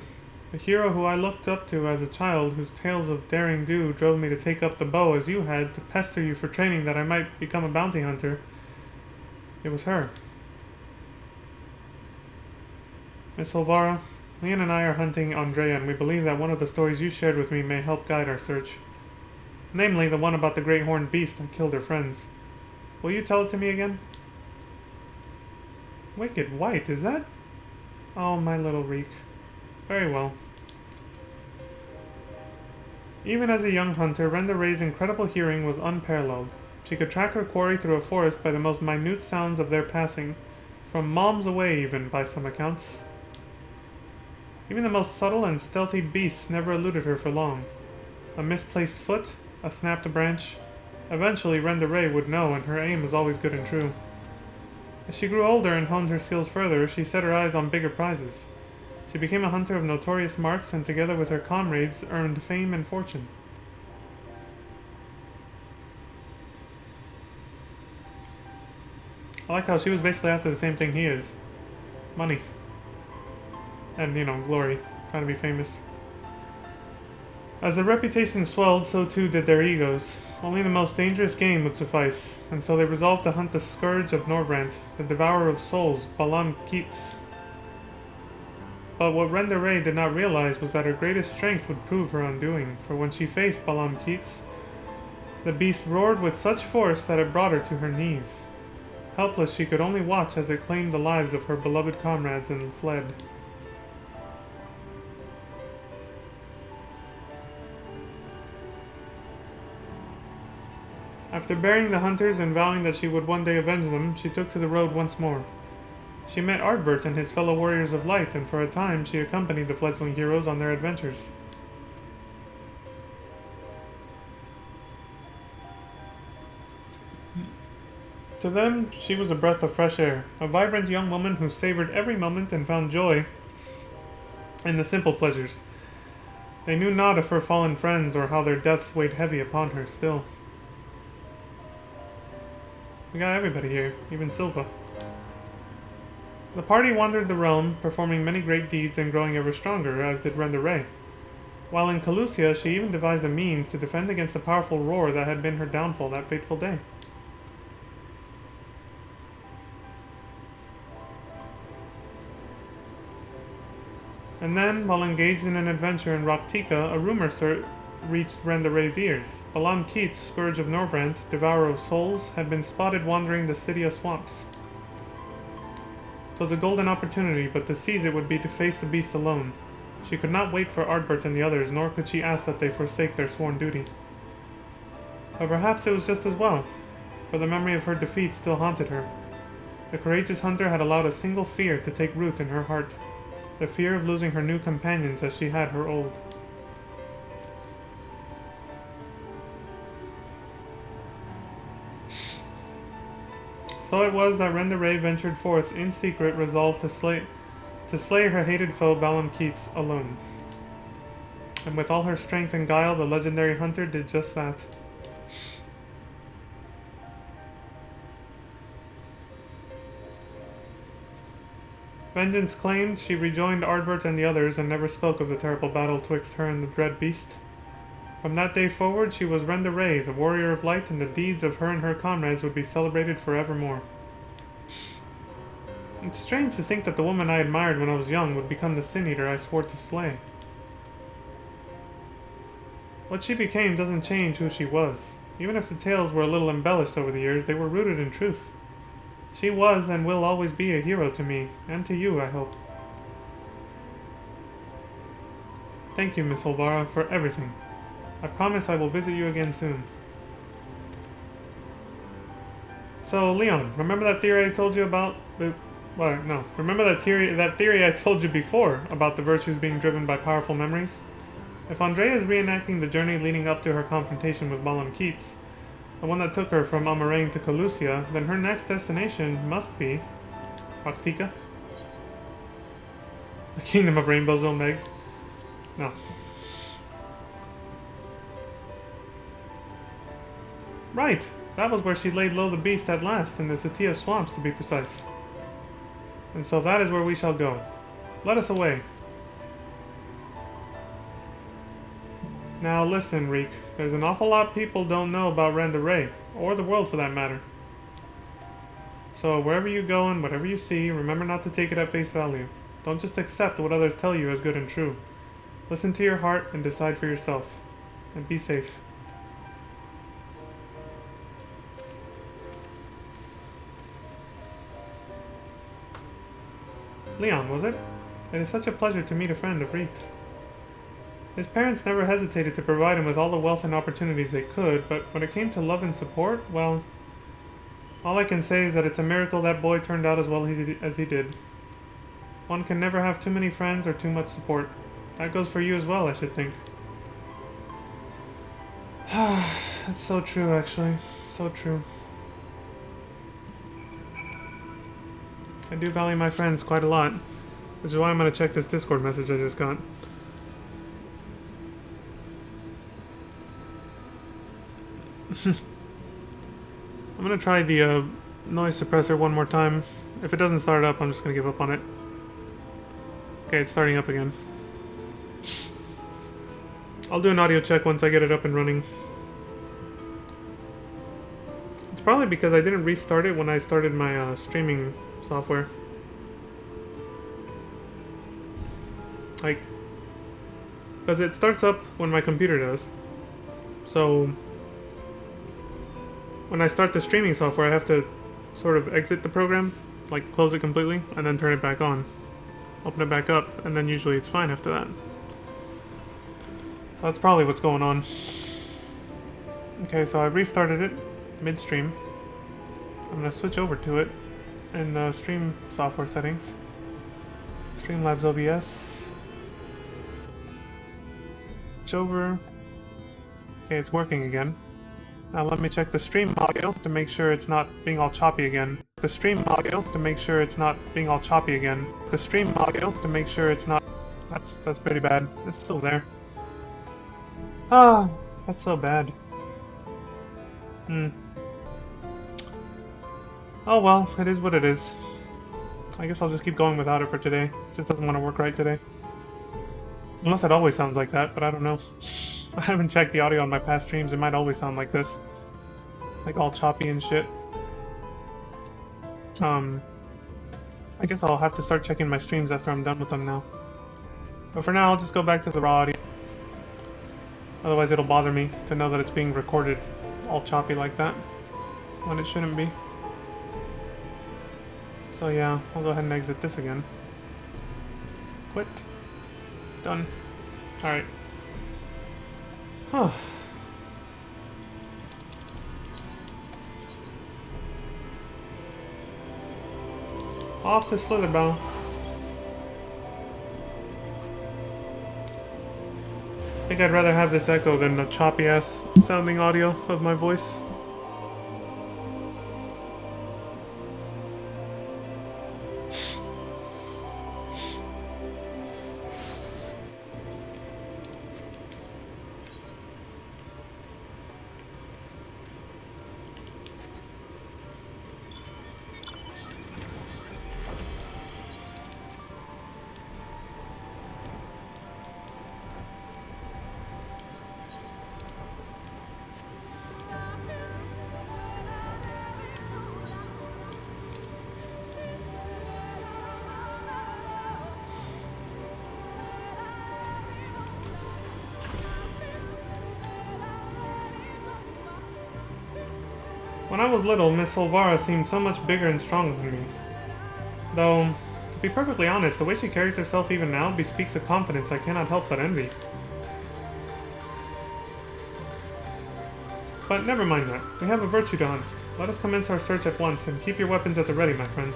The hero who I looked up to as a child, whose tales of daring do drove me to take up the bow as you had, to pester you for training that I might become a bounty hunter. It was her. Miss Olvara, Leon and I are hunting Andrea, and we believe that one of the stories you shared with me may help guide our search. Namely, the one about the great horned beast that killed her friends. Will you tell it to me again? Wicked White, is that? Oh, my little Reek. Very well. Even as a young hunter, Renda Ray's incredible hearing was unparalleled. She could track her quarry through a forest by the most minute sounds of their passing, from moms away even, by some accounts. Even the most subtle and stealthy beasts never eluded her for long. A misplaced foot, a snapped branch. Eventually, Renda Ray would know, and her aim was always good and true. As she grew older and honed her skills further, she set her eyes on bigger prizes. She became a hunter of notorious marks and together with her comrades earned fame and fortune. I like how she was basically after the same thing he is. Money. And, you know, glory. Trying to be famous. As their reputation swelled, so too did their egos. Only the most dangerous game would suffice, and so they resolved to hunt the Scourge of Norvrant, the Devourer of Souls, Balam Keats. But what Renderay did not realize was that her greatest strength would prove her undoing, for when she faced Balam Keats, the beast roared with such force that it brought her to her knees. Helpless, she could only watch as it claimed the lives of her beloved comrades and fled. After burying the hunters and vowing that she would one day avenge them, she took to the road once more. She met Ardbert and his fellow warriors of light, and for a time she accompanied the fledgling heroes on their adventures. To them, she was a breath of fresh air, a vibrant young woman who savored every moment and found joy in the simple pleasures. They knew not of her fallen friends or how their deaths weighed heavy upon her still. We got everybody here, even Silva. The party wandered the realm, performing many great deeds and growing ever stronger, as did Renderay. While in Calusia, she even devised a means to defend against the powerful roar that had been her downfall that fateful day. And then, while engaged in an adventure in Roktika, a rumor reached Renderay's ears. Balam Keats, Scourge of Norvrant, Devourer of Souls, had been spotted wandering the Cydia swamps. 'Twas a golden opportunity, but to seize it would be to face the beast alone. She could not wait for Ardbert and the others, nor could she ask that they forsake their sworn duty. But perhaps it was just as well, for the memory of her defeat still haunted her. The courageous hunter had allowed a single fear to take root in her heart, the fear of losing her new companions as she had her old. So it was that Renderay ventured forth in secret, resolved to slay her hated foe Balam Keats alone. And with all her strength and guile, the legendary hunter did just that. Vengeance claimed, she rejoined Ardbert and the others and never spoke of the terrible battle twixt her and the dread beast. From that day forward, she was Renderay, the warrior of light, and the deeds of her and her comrades would be celebrated forevermore. It's strange to think that the woman I admired when I was young would become the sin-eater I swore to slay. What she became doesn't change who she was. Even if the tales were a little embellished over the years, they were rooted in truth. She was and will always be a hero to me, and to you, I hope. Thank you, Miss Olvara, for everything. I promise I will visit you again soon. So, Leon, remember that theory I told you about? Remember that theory I told you before about the virtues being driven by powerful memories? If Andrea is reenacting the journey leading up to her confrontation with Balam Keats, the one that took her from Amarane to Calusia, then her next destination must be Roktika? The Kingdom of Rainbow Zone, Meg? No. Right! That was where she laid low the beast at last, in the Cydia swamps to be precise. And so that is where we shall go. Let us away. Now listen, Reek. There's an awful lot people don't know about Renderay, or the world for that matter. So wherever you go and whatever you see, remember not to take it at face value. Don't just accept what others tell you as good and true. Listen to your heart and decide for yourself. And be safe. Leon, was it? It is such a pleasure to meet a friend of Reek's. His parents never hesitated to provide him with all the wealth and opportunities they could, but when it came to love and support, well, all I can say is that it's a miracle that boy turned out as well as he did. One can never have too many friends or too much support. That goes for you as well, I should think. That's so true, actually. So true. I do value my friends quite a lot. Which is why I'm gonna check this Discord message I just got. I'm gonna try the noise suppressor one more time. If it doesn't start up, I'm just gonna give up on it. Okay, it's starting up again. I'll do an audio check once I get it up and running. It's probably because I didn't restart it when I started my streaming software. Like, because it starts up when my computer does. So, when I start the streaming software, I have to sort of exit the program, like close it completely, and then turn it back on. Open it back up, and then usually it's fine after that. So that's probably what's going on. Okay, so I've restarted it midstream. I'm gonna switch over to it in the stream software settings. Streamlabs OBS. Switch over. Okay, it's working again. Now let me check the stream audio to make sure it's not being all choppy again. The stream audio to make sure it's not being all choppy again. The stream audio to make sure it's not... That's pretty bad. It's still there. Ah, that's so bad. Oh well, it is what it is. I guess I'll just keep going without it for today. It just doesn't want to work right today. Unless it always sounds like that, but I don't know. I haven't checked the audio on my past streams. It might always sound like this. Like all choppy and shit. I guess I'll have to start checking my streams after I'm done with them now. But for now, I'll just go back to the raw audio. Otherwise it'll bother me to know that it's being recorded all choppy like that. When it shouldn't be. So yeah, I'll go ahead and exit this again. Quit. Done. Alright. Huh. Off to Slitherbow. I think I'd rather have this echo than the choppy ass sounding audio of my voice. When I was little, Miss Solvara seemed so much bigger and stronger than me. Though, to be perfectly honest, the way she carries herself even now bespeaks a confidence I cannot help but envy. But never mind that. We have a virtue to hunt. Let us commence our search at once, and keep your weapons at the ready, my friend.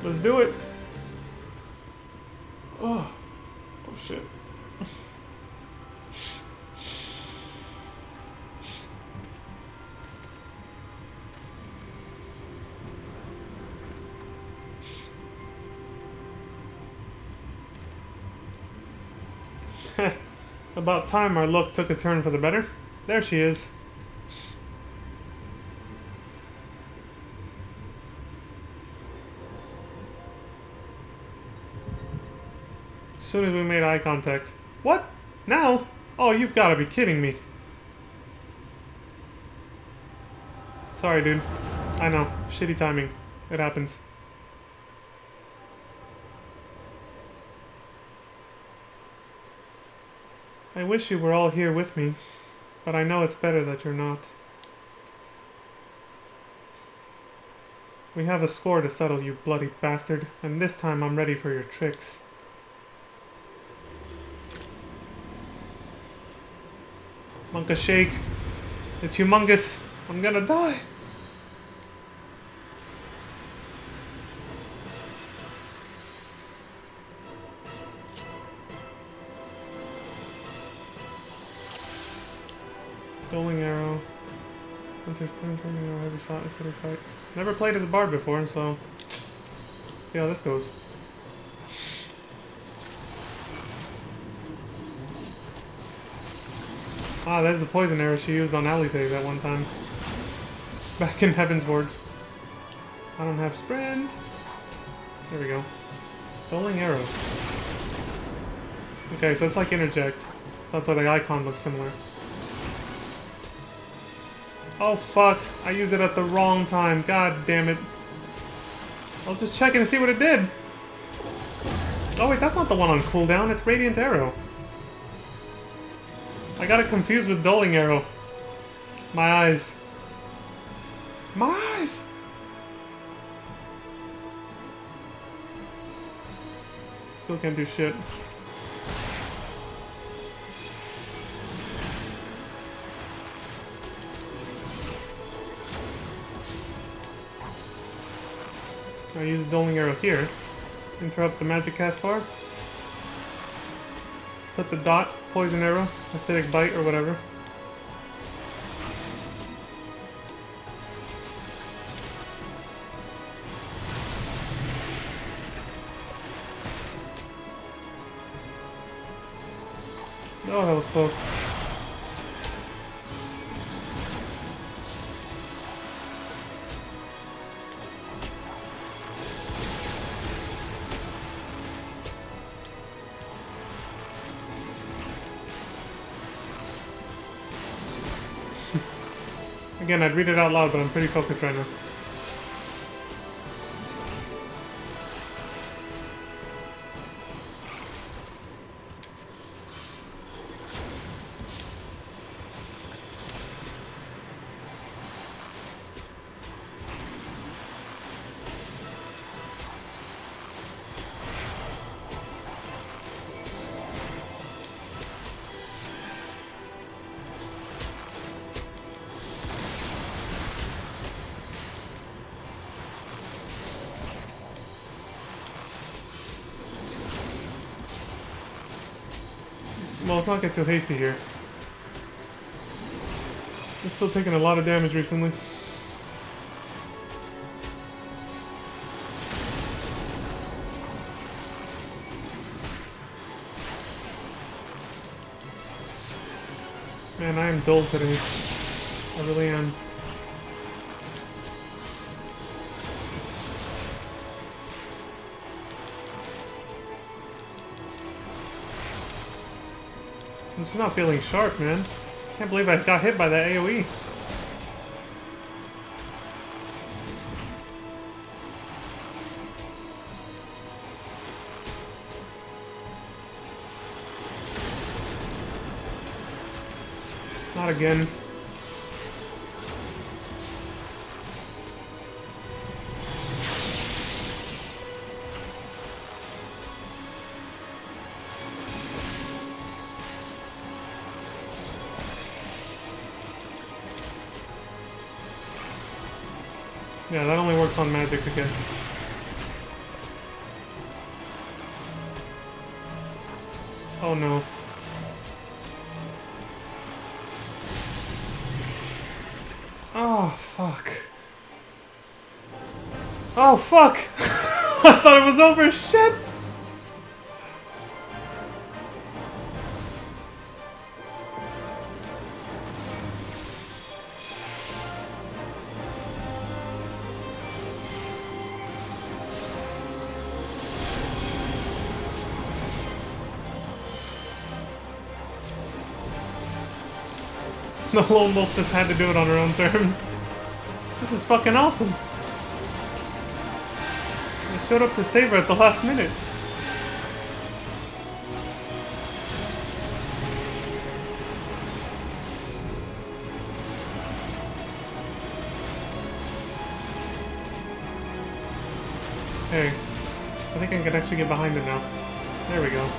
Let's do it! Oh shit. About time our luck took a turn for the better. There she is. As soon as we made eye contact. What? Now? Oh, you've got to be kidding me. Sorry, dude. I know. Shitty timing. It happens. I wish you were all here with me, but I know it's better that you're not. We have a score to settle, you bloody bastard, and this time I'm ready for your tricks. Monka shake. It's humongous. I'm gonna die. Bowling arrow. Hunter's turning arrow, heavy shot, acidic bite. Never played as a bard before, so see how this goes. Ah, there's the poison arrow she used on Ali's at one time. Back in Heaven's Ward. I don't have sprint. There we go. Doling arrow. Okay, so it's like interject. So that's why the icon looks similar. Oh fuck, I used it at the wrong time. God damn it. I was just checking to see what it did. Oh wait, that's not the one on cooldown, it's Radiant Arrow. I got it confused with Doling Arrow. My eyes. My eyes! Still can't do shit. I use the Doling Arrow here. Interrupt the magic cast bar. Put the dot, poison arrow, acidic bite, or whatever. Oh, that was close. Again, I'd read it out loud, but I'm pretty focused right now. Well, let's not get too hasty here. We're still taking a lot of damage recently. Man, I am dull today. I really am. I'm just not feeling sharp, man. Can't believe I got hit by that AoE. Not again. Yeah, that only works on magic, I guess. Oh no. Oh, fuck. Oh, fuck! I thought it was over, shit! The lone wolf just had to do it on her own terms. This is fucking awesome. I showed up to save her at the last minute. Hey, I think I can actually get behind it now. There we go.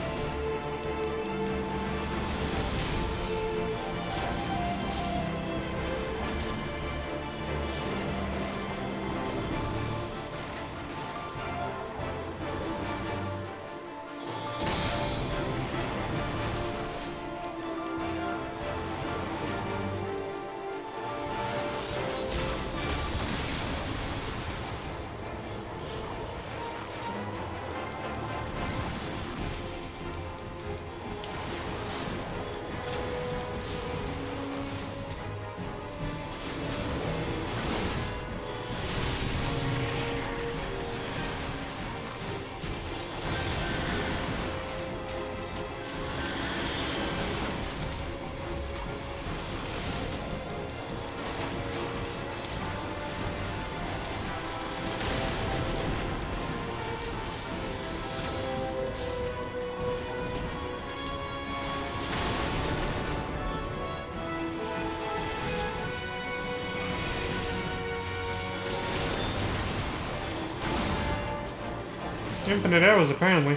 Infinite arrows, apparently.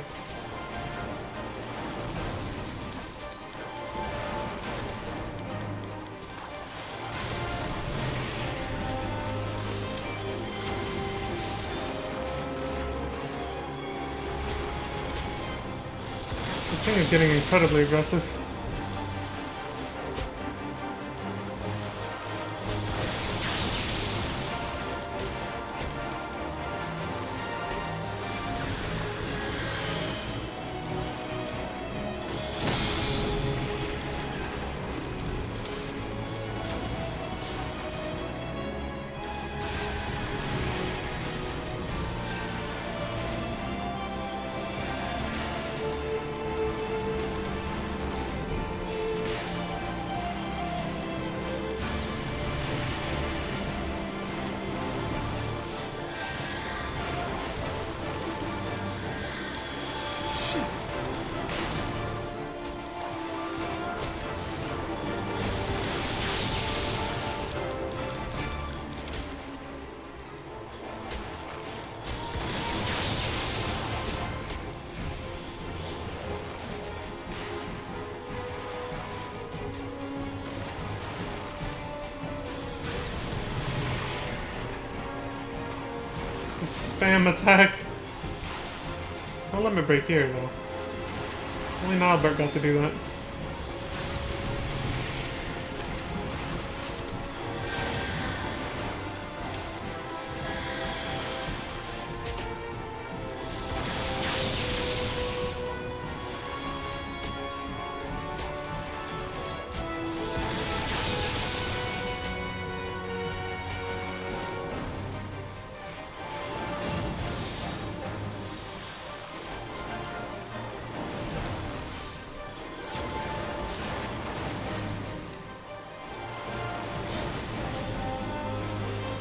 This thing is getting incredibly aggressive. Spam attack. Don't let me break here, though. Only Albert got to do that.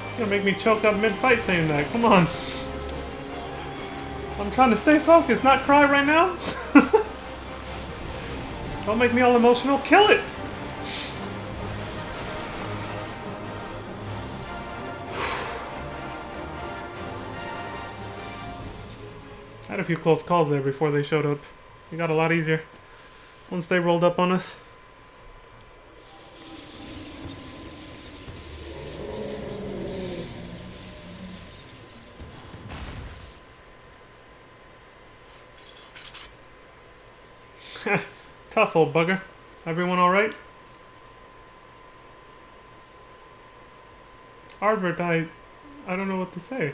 It's gonna make me choke up mid-fight saying that. Come on. I'm trying to stay focused, not cry right now. Don't make me all emotional. Kill it! I had a few close calls there before they showed up. It got a lot easier once they rolled up on us. Tough old bugger. Everyone alright? Albert, I don't know what to say.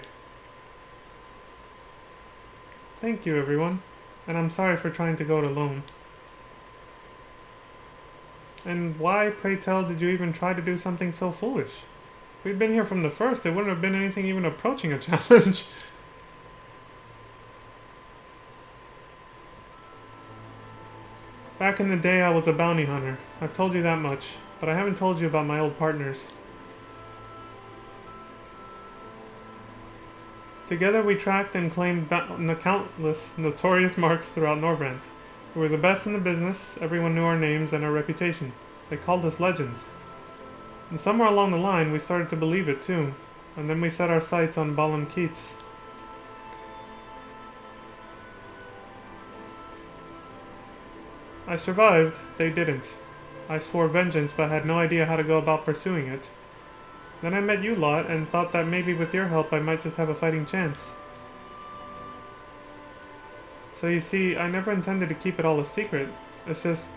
Thank you, everyone. And I'm sorry for trying to go it alone. And why, pray tell, did you even try to do something so foolish? If we'd been here from the first, it wouldn't have been anything even approaching a challenge. Back in the day, I was a bounty hunter. I've told you that much, but I haven't told you about my old partners. Together we tracked and claimed countless notorious marks throughout Norbrand. We were the best in the business, everyone knew our names and our reputation. They called us legends. And somewhere along the line, we started to believe it too. And then we set our sights on Balam Keats. I survived, they didn't. I swore vengeance, but had no idea how to go about pursuing it. Then I met you lot, and thought that maybe with your help I might just have a fighting chance. So you see, I never intended to keep it all a secret. It's just,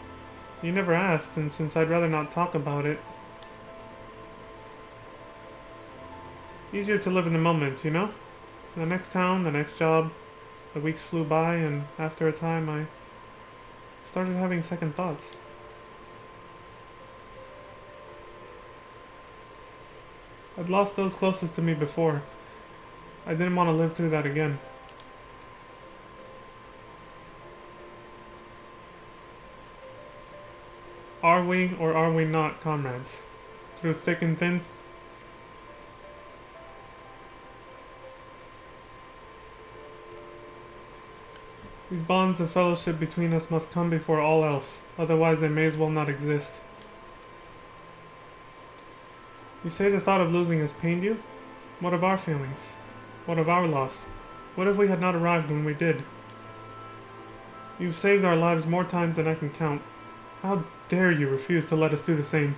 you never asked, and since I'd rather not talk about it... Easier to live in the moment, you know? The next town, the next job. The weeks flew by, and after a time I started having second thoughts. I'd lost those closest to me before. I didn't want to live through that again. Are we or are we not comrades? Through thick and thin? These bonds of fellowship between us must come before all else, otherwise they may as well not exist. You say the thought of losing has pained you? What of our feelings? What of our loss? What if we had not arrived when we did? You've saved our lives more times than I can count. How dare you refuse to let us do the same?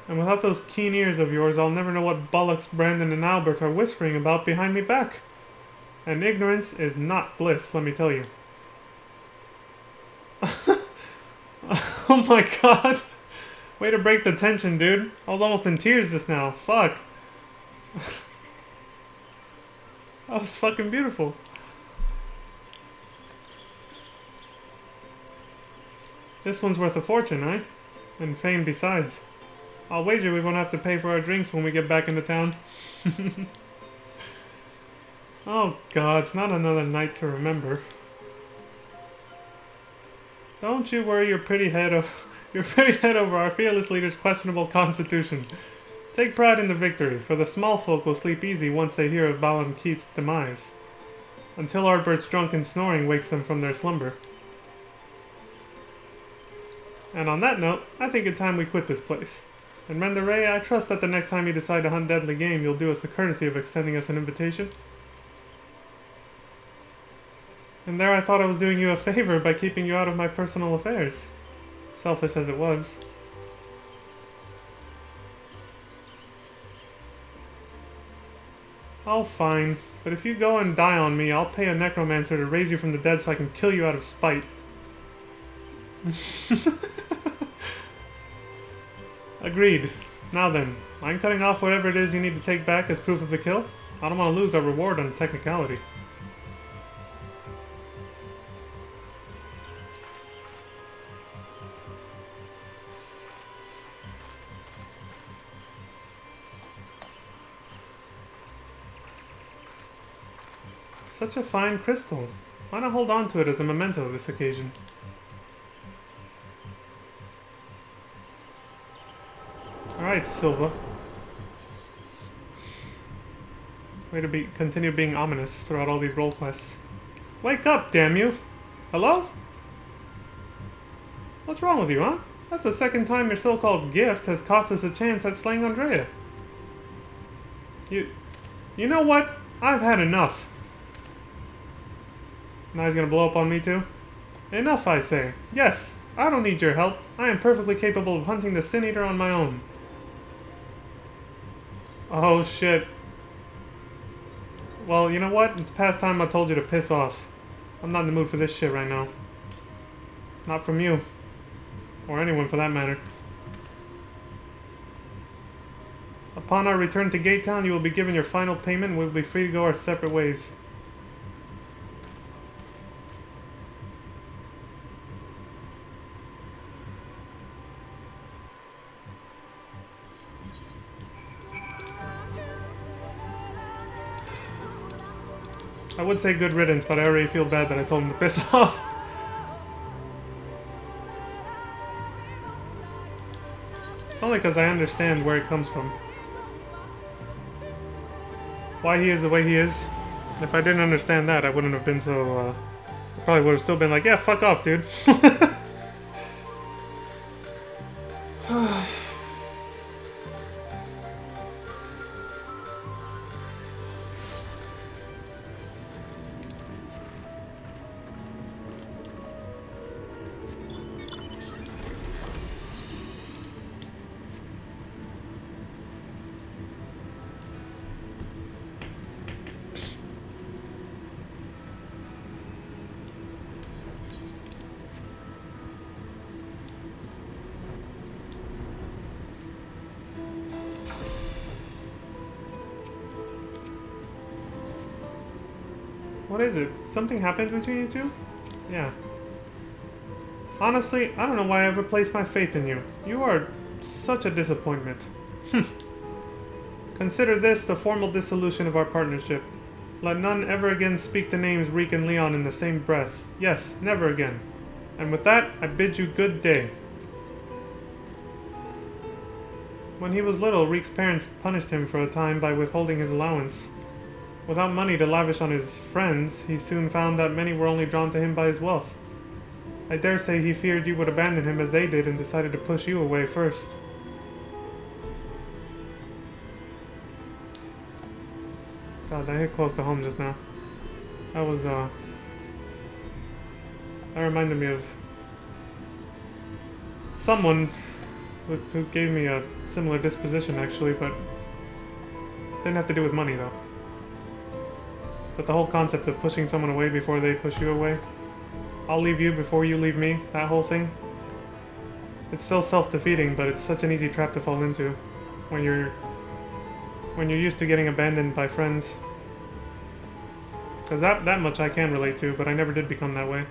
And without those keen ears of yours, I'll never know what bollocks Brandon and Albert are whispering about behind me back. And ignorance is not bliss, let me tell you. Oh my god. Way to break the tension, dude. I was almost in tears just now. Fuck. That was fucking beautiful. This one's worth a fortune, eh? And fame besides. I'll wager we won't have to pay for our drinks when we get back into town. Oh god, it's not another night to remember. Don't you worry your pretty head over our fearless leader's questionable constitution. Take pride in the victory, for the small folk will sleep easy once they hear of Balam Keith's demise. Until Artbert's drunken snoring wakes them from their slumber. And on that note, I think it's time we quit this place. And Renderay, I trust that the next time you decide to hunt deadly game, you'll do us the courtesy of extending us an invitation. And there I thought I was doing you a favor by keeping you out of my personal affairs. Selfish as it was. Oh, fine. But if you go and die on me, I'll pay a necromancer to raise you from the dead so I can kill you out of spite. Agreed. Now then, I'm cutting off whatever it is you need to take back as proof of the kill. I don't want to lose our reward on a technicality. Such a fine crystal. Why not hold on to it as a memento of this occasion? Alright, Silva. Way to continue being ominous throughout all these role quests. Wake up, damn you! Hello? What's wrong with you, huh? That's the second time your so-called gift has cost us a chance at slaying Andrea. You know what? I've had enough. Now he's gonna blow up on me too? Enough, I say. Yes, I don't need your help. I am perfectly capable of hunting the Sin Eater on my own. Oh shit. Well, you know what? It's past time I told you to piss off. I'm not in the mood for this shit right now. Not from you. Or anyone for that matter. Upon our return to Gate Town, you will be given your final payment and we will be free to go our separate ways. I would say good riddance, but I already feel bad that I told him to piss off. It's only because I understand where it comes from. Why he is the way he is. If I didn't understand that, I wouldn't have been so, I probably would have still been like, yeah, fuck off, dude. What is it? Something happened between you two? Yeah. Honestly, I don't know why I ever placed my faith in you. You are such a disappointment. Consider this the formal dissolution of our partnership. Let none ever again speak the names Reek and Leon in the same breath. Yes, never again. And with that, I bid you good day. When he was little, Reek's parents punished him for a time by withholding his allowance. Without money to lavish on his friends, he soon found that many were only drawn to him by his wealth. I dare say he feared you would abandon him as they did and decided to push you away first. God, that hit close to home just now. That was, that reminded me of someone who gave me a similar disposition, actually, but didn't have to do with money, though. But the whole concept of pushing someone away before they push you away, I'll leave you before you leave me, that whole thing, it's so self-defeating, but it's such an easy trap to fall into when you're used to getting abandoned by friends. Because that much I can relate to, but I never did become that way.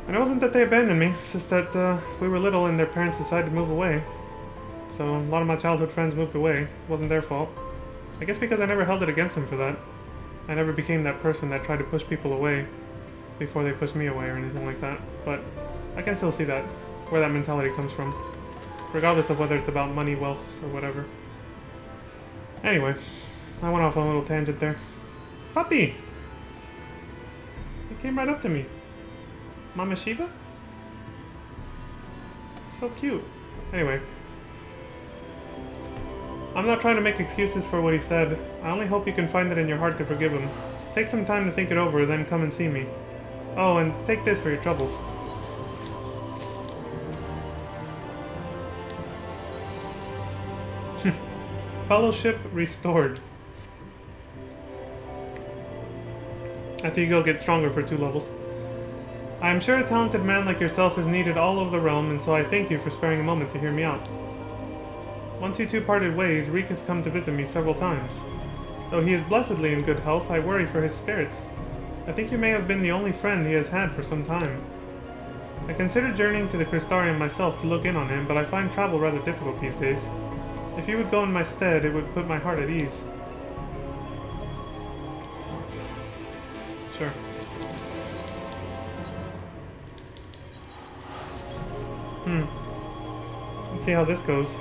And it wasn't that they abandoned me, it's just that we were little and their parents decided to move away. So a lot of my childhood friends moved away. It wasn't their fault. I guess because I never held it against them for that. I never became that person that tried to push people away before they pushed me away or anything like that. But I can still see that, where that mentality comes from. Regardless of whether it's about money, wealth, or whatever. Anyway, I went off on a little tangent there. Puppy! He came right up to me. Mama Shiba? So cute. Anyway. I'm not trying to make excuses for what he said. I only hope you can find it in your heart to forgive him. Take some time to think it over, then come and see me. Oh, and take this for your troubles. Fellowship restored. After you go get stronger for 2 levels. I am sure a talented man like yourself is needed all over the realm, and so I thank you for sparing a moment to hear me out. Once you two parted ways, Reek has come to visit me several times. Though he is blessedly in good health, I worry for his spirits. I think you may have been the only friend he has had for some time. I considered journeying to the Crystarium myself to look in on him, but I find travel rather difficult these days. If you would go in my stead, it would put my heart at ease. Sure. Let's see how this goes.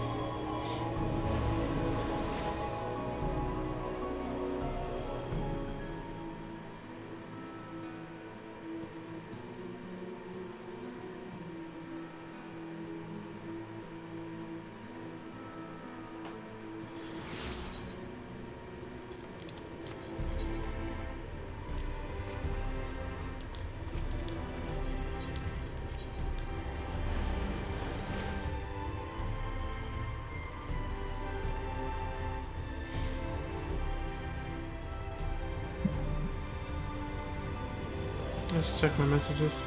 Let's check my messages.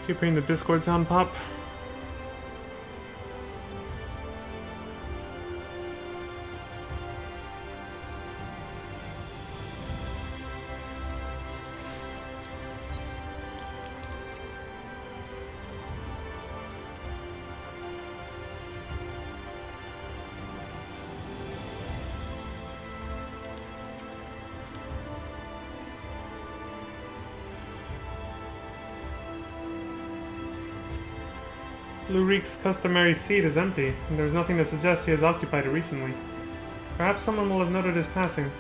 Keep hearing the Discord sound pop. Lurik's customary seat is empty, and there is nothing to suggest he has occupied it recently. Perhaps someone will have noted his passing.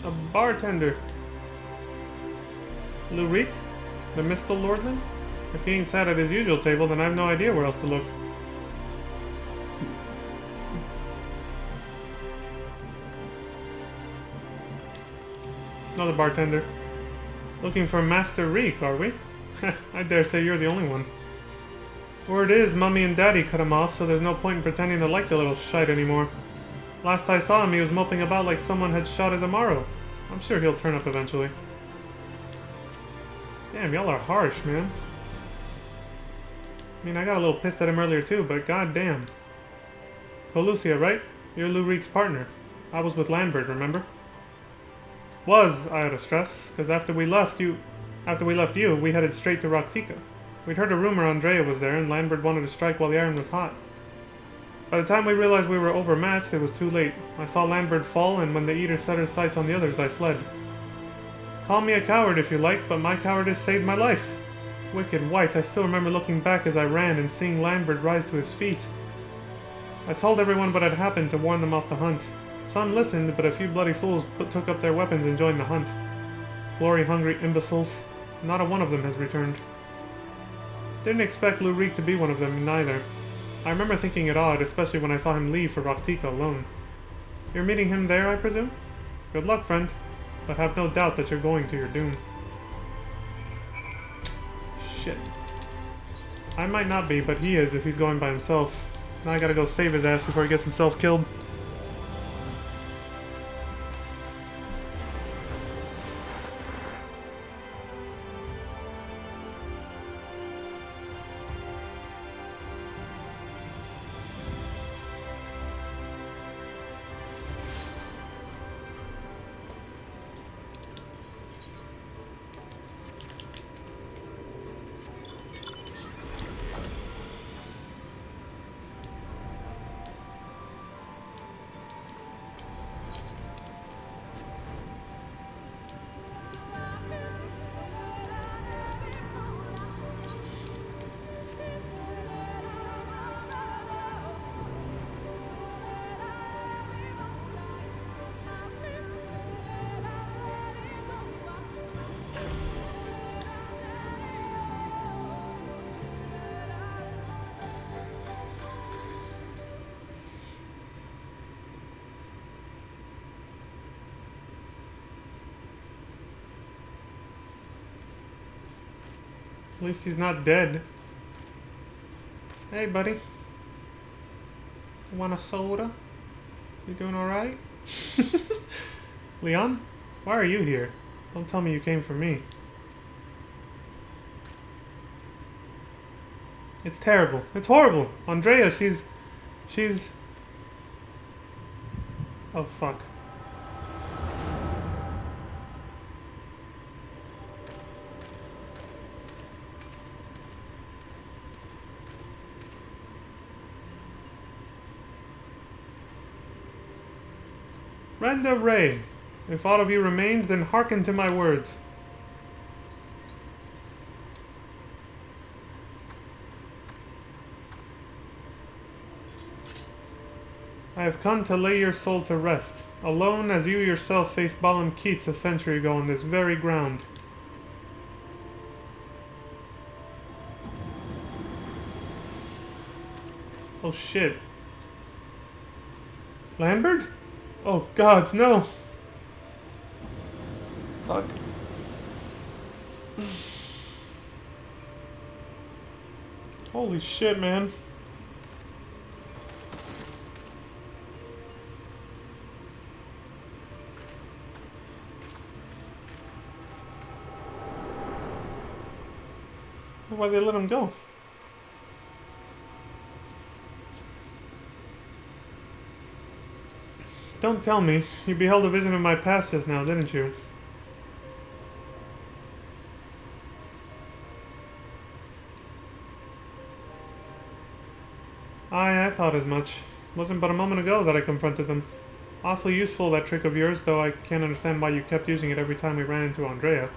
A bartender. Lurik? The Mistal Lordling? If he ain't sat at his usual table, then I have no idea where else to look. Another bartender. Looking for Master Reek, are we? I dare say you're the only one. Word is, Mummy and Daddy cut him off, so there's no point in pretending to like the little shite anymore. Last I saw him, he was moping about like someone had shot his Amaro. I'm sure he'll turn up eventually. Damn, y'all are harsh, man. I mean, I got a little pissed at him earlier too, but goddamn. Colucia, right? You're Lou Reek's partner. I was with Lambert, remember? Was, I had to stress, because after we left you, we headed straight to Raktika. We'd heard a rumor Andrea was there, and Lambert wanted to strike while the iron was hot. By the time we realized we were overmatched, it was too late. I saw Lambert fall, and when the Eater set her sights on the others, I fled. Call me a coward if you like, but my cowardice saved my life. Wicked white, I still remember looking back as I ran and seeing Lambert rise to his feet. I told everyone what had happened to warn them off the hunt. Some listened, but a few bloody fools took up their weapons and joined the hunt. Glory-hungry imbeciles. Not a one of them has returned. Didn't expect Lurik to be one of them, neither. I remember thinking it odd, especially when I saw him leave for Raktika alone. You're meeting him there, I presume? Good luck, friend. But have no doubt that you're going to your doom. Shit. I might not be, but he is if he's going by himself. Now I gotta go save his ass before he gets himself killed. At least he's not dead. Hey, buddy. Want a soda? You doing alright? Leon? Why are you here? Don't tell me you came for me. It's terrible. It's horrible. Andrea, she's... Oh, fuck. Renda Ray, if aught of you remains, then hearken to my words. I have come to lay your soul to rest, alone as you yourself faced Balam Keats a century ago on this very ground. Oh shit. Lambert? Oh gods, no! Fuck. Holy shit, man. Why'd they let him go? Don't tell me. You beheld a vision of my past just now, didn't you? Aye, I thought as much. Wasn't but a moment ago that I confronted them. Awfully useful, that trick of yours, though I can't understand why you kept using it every time we ran into Andrea.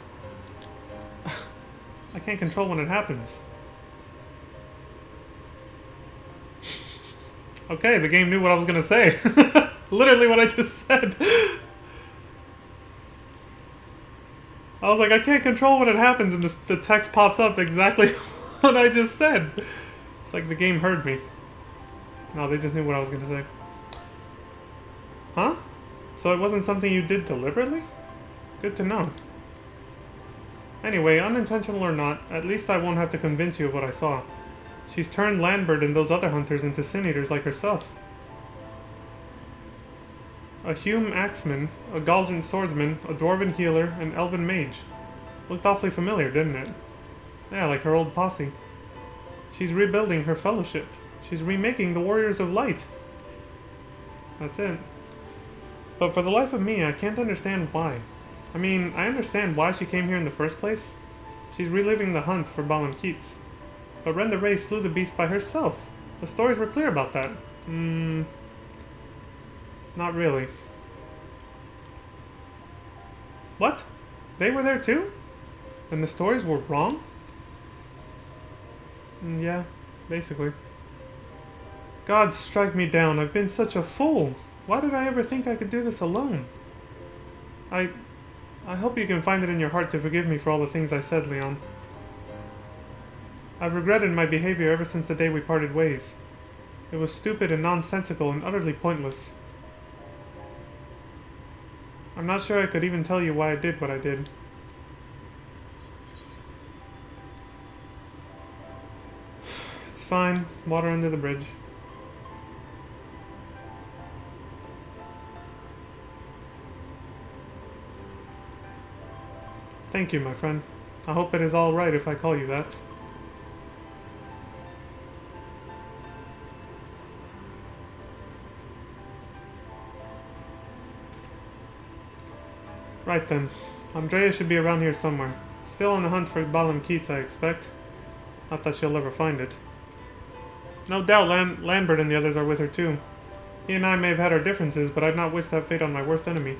I can't control when it happens. Okay, the game knew what I was gonna say. Literally what I just said. I was like, I can't control when it happens, and the text pops up exactly what I just said. It's like the game heard me. No, they just knew what I was gonna say. Huh? So it wasn't something you did deliberately? Good to know. Anyway, unintentional or not, at least I won't have to convince you of what I saw. She's turned Lambert and those other hunters into sin eaters like herself. A Hume axeman, a Galgant swordsman, a dwarven healer, an elven mage. Looked awfully familiar, didn't it? Yeah, like her old posse. She's rebuilding her fellowship. She's remaking the Warriors of Light. That's it. But for the life of me, I can't understand why. I mean, I understand why she came here in the first place. She's reliving the hunt for Balam Keats. But Renda Ray slew the beast by herself. The stories were clear about that. Not really. What? They were there too? And the stories were wrong? Yeah, basically. God strike me down, I've been such a fool. Why did I ever think I could do this alone? I hope you can find it in your heart to forgive me for all the things I said, Leon. I've regretted my behavior ever since the day we parted ways. It was stupid and nonsensical and utterly pointless. I'm not sure I could even tell you why I did what I did. It's fine. Water under the bridge. Thank you, my friend. I hope it is all right if I call you that. Right then. Andrea should be around here somewhere. Still on the hunt for Balam Keats, I expect. Not that she'll ever find it. No doubt Lambert and the others are with her too. He and I may have had our differences, but I'd not wish that fate on my worst enemy.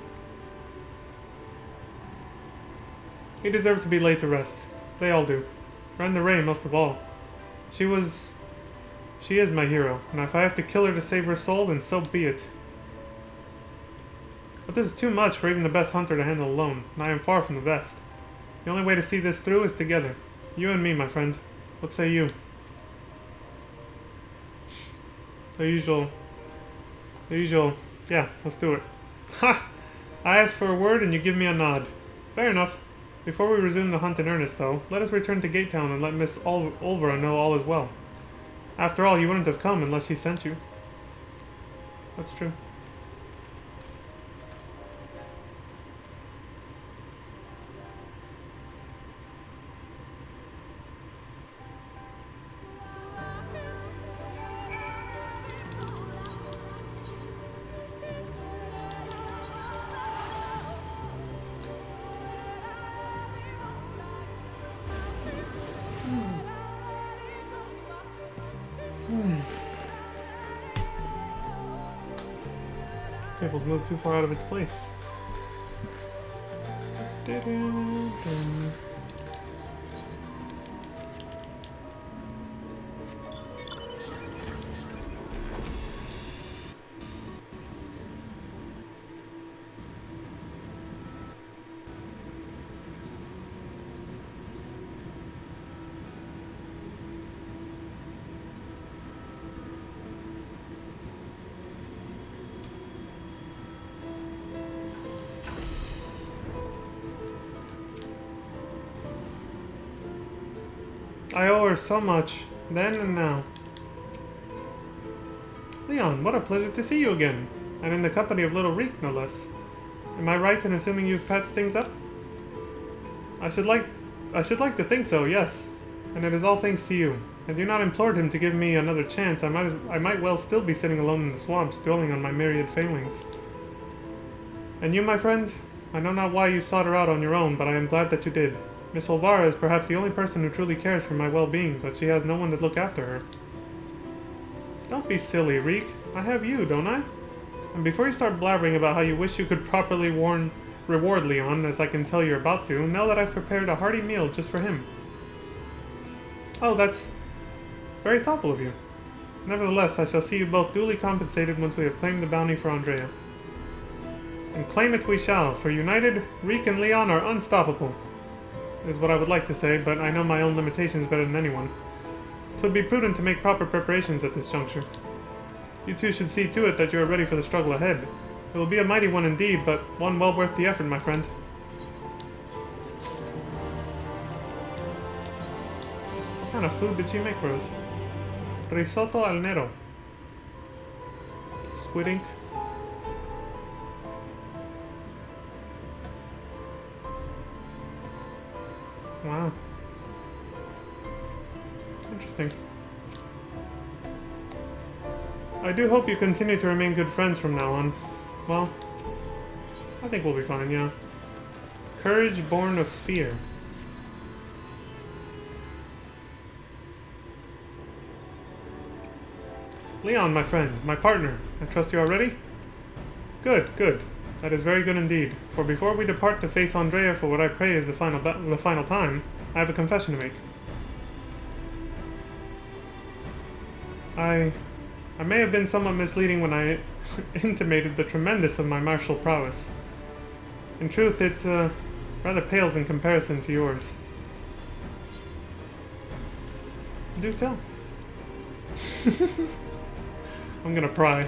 He deserves to be laid to rest. They all do. Brenda Ray most of all. She is my hero, and if I have to kill her to save her soul, then so be it. But this is too much for even the best hunter to handle alone, and I am far from the best. The only way to see this through is together. You and me, my friend. What say you? The usual, yeah, let's do it. Ha! I ask for a word and you give me a nod. Fair enough. Before we resume the hunt in earnest, though, let us return to Gate Town and let Miss Olvera know all is well. After all, you wouldn't have come unless she sent you. That's true. Cable's moved too far out of its place. I owe her so much, then and now. Leon, what a pleasure to see you again, and in the company of little Reek, no less. Am I right in assuming you've patched things up? I should like to think so, yes. And it is all thanks to you. Had you not implored him to give me another chance, I might well still be sitting alone in the swamps, dwelling on my myriad failings. And you, my friend? I know not why you sought her out on your own, but I am glad that you did. Miss Olvera is perhaps the only person who truly cares for my well-being, but she has no one to look after her. Don't be silly, Reek. I have you, don't I? And before you start blabbering about how you wish you could properly reward Leon, as I can tell you're about to, know that I've prepared a hearty meal just for him. Oh, that's very thoughtful of you. Nevertheless, I shall see you both duly compensated once we have claimed the bounty for Andrea. And claim it we shall, for united, Reek and Leon are unstoppable. Is what I would like to say, but I know my own limitations better than anyone. 'Twould be prudent to make proper preparations at this juncture. You two should see to it that you are ready for the struggle ahead. It will be a mighty one indeed, but one well worth the effort, my friend. What kind of food did she make for us? Risotto al nero. Squid ink. Wow. Interesting. I do hope you continue to remain good friends from now on. Well, I think we'll be fine, yeah. Courage born of fear. Leon, my friend, my partner, I trust you are ready? Good, good. That is very good indeed. For before we depart to face Andrea for what I pray is the final time, I have a confession to make. I may have been somewhat misleading when I intimated the tremendous of my martial prowess. In truth, it rather pales in comparison to yours. Do tell. I'm gonna pry.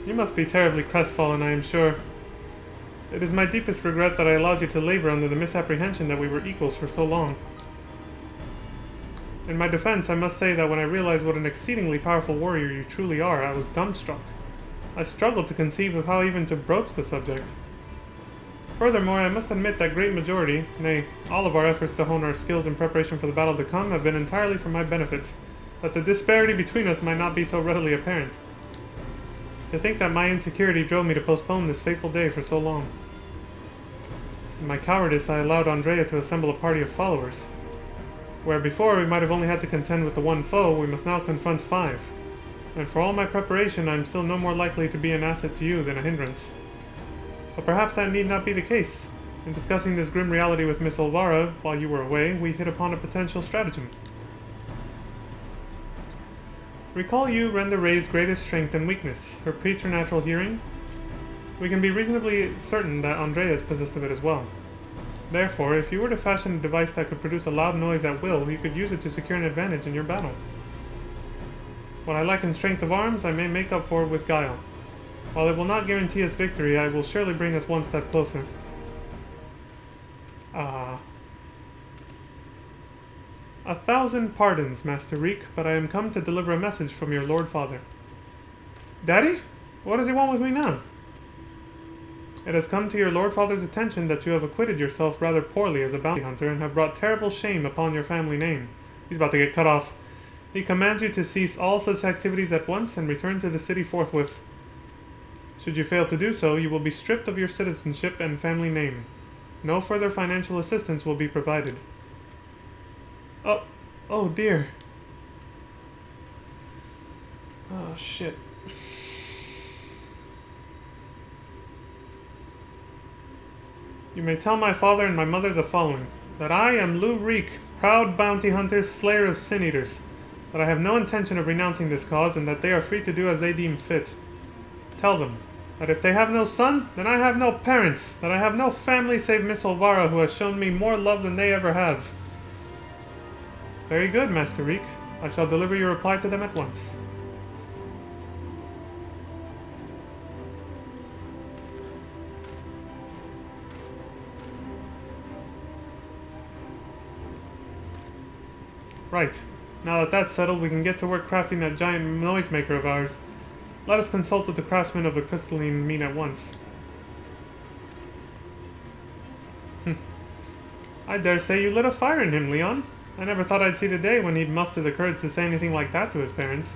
You must be terribly crestfallen, I am sure. It is my deepest regret that I allowed you to labor under the misapprehension that we were equals for so long. In my defense, I must say that when I realized what an exceedingly powerful warrior you truly are, I was dumbstruck. I struggled to conceive of how even to broach the subject. Furthermore, I must admit that great majority, nay, all of our efforts to hone our skills in preparation for the battle to come have been entirely for my benefit, that the disparity between us might not be so readily apparent. To think that my insecurity drove me to postpone this fateful day for so long. In my cowardice, I allowed Andrea to assemble a party of followers. Where before we might have only had to contend with the one foe, we must now confront 5. And for all my preparation, I am still no more likely to be an asset to you than a hindrance. But perhaps that need not be the case. In discussing this grim reality with Miss Olvara while you were away, we hit upon a potential stratagem. Recall you Renda Ray's greatest strength and weakness, her preternatural hearing? We can be reasonably certain that Andrea is possessed of it as well. Therefore, if you were to fashion a device that could produce a loud noise at will, you could use it to secure an advantage in your battle. What I lack in strength of arms, I may make up for with guile. While it will not guarantee us victory, I will surely bring us one step closer. Ah. 1,000 pardons, Master Reek, but I am come to deliver a message from your Lord Father. Daddy? What does he want with me now? It has come to your Lord Father's attention that you have acquitted yourself rather poorly as a bounty hunter and have brought terrible shame upon your family name. He's about to get cut off. He commands you to cease all such activities at once and return to the city forthwith. Should you fail to do so, you will be stripped of your citizenship and family name. No further financial assistance will be provided. Oh dear. Oh shit. You may tell my father and my mother the following. That I am Lou Reek, proud bounty hunter, slayer of sin-eaters. That I have no intention of renouncing this cause and that they are free to do as they deem fit. Tell them that if they have no son, then I have no parents, that I have no family save Miss Olvara, who has shown me more love than they ever have. Very good, Master Reek. I shall deliver your reply to them at once. Right. Now that that's settled, we can get to work crafting that giant noisemaker of ours. Let us consult with the craftsman of the crystalline mean at once. I dare say you lit a fire in him, Leon. I never thought I'd see the day when he'd muster the courage to say anything like that to his parents.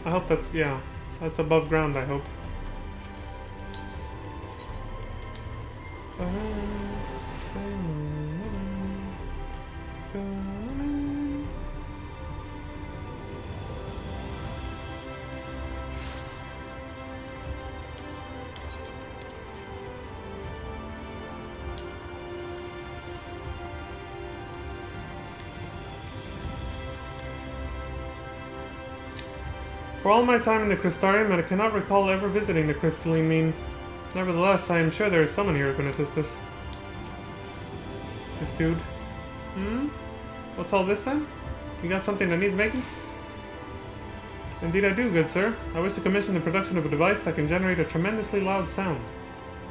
I hope that's, yeah, that's above ground, I hope. For all my time in the Crystarium, I cannot recall ever visiting the crystalline mean. Nevertheless, I am sure there is someone here who can assist us. This dude. What's all this then? You got something that needs making? Indeed I do, good sir. I wish to commission the production of a device that can generate a tremendously loud sound.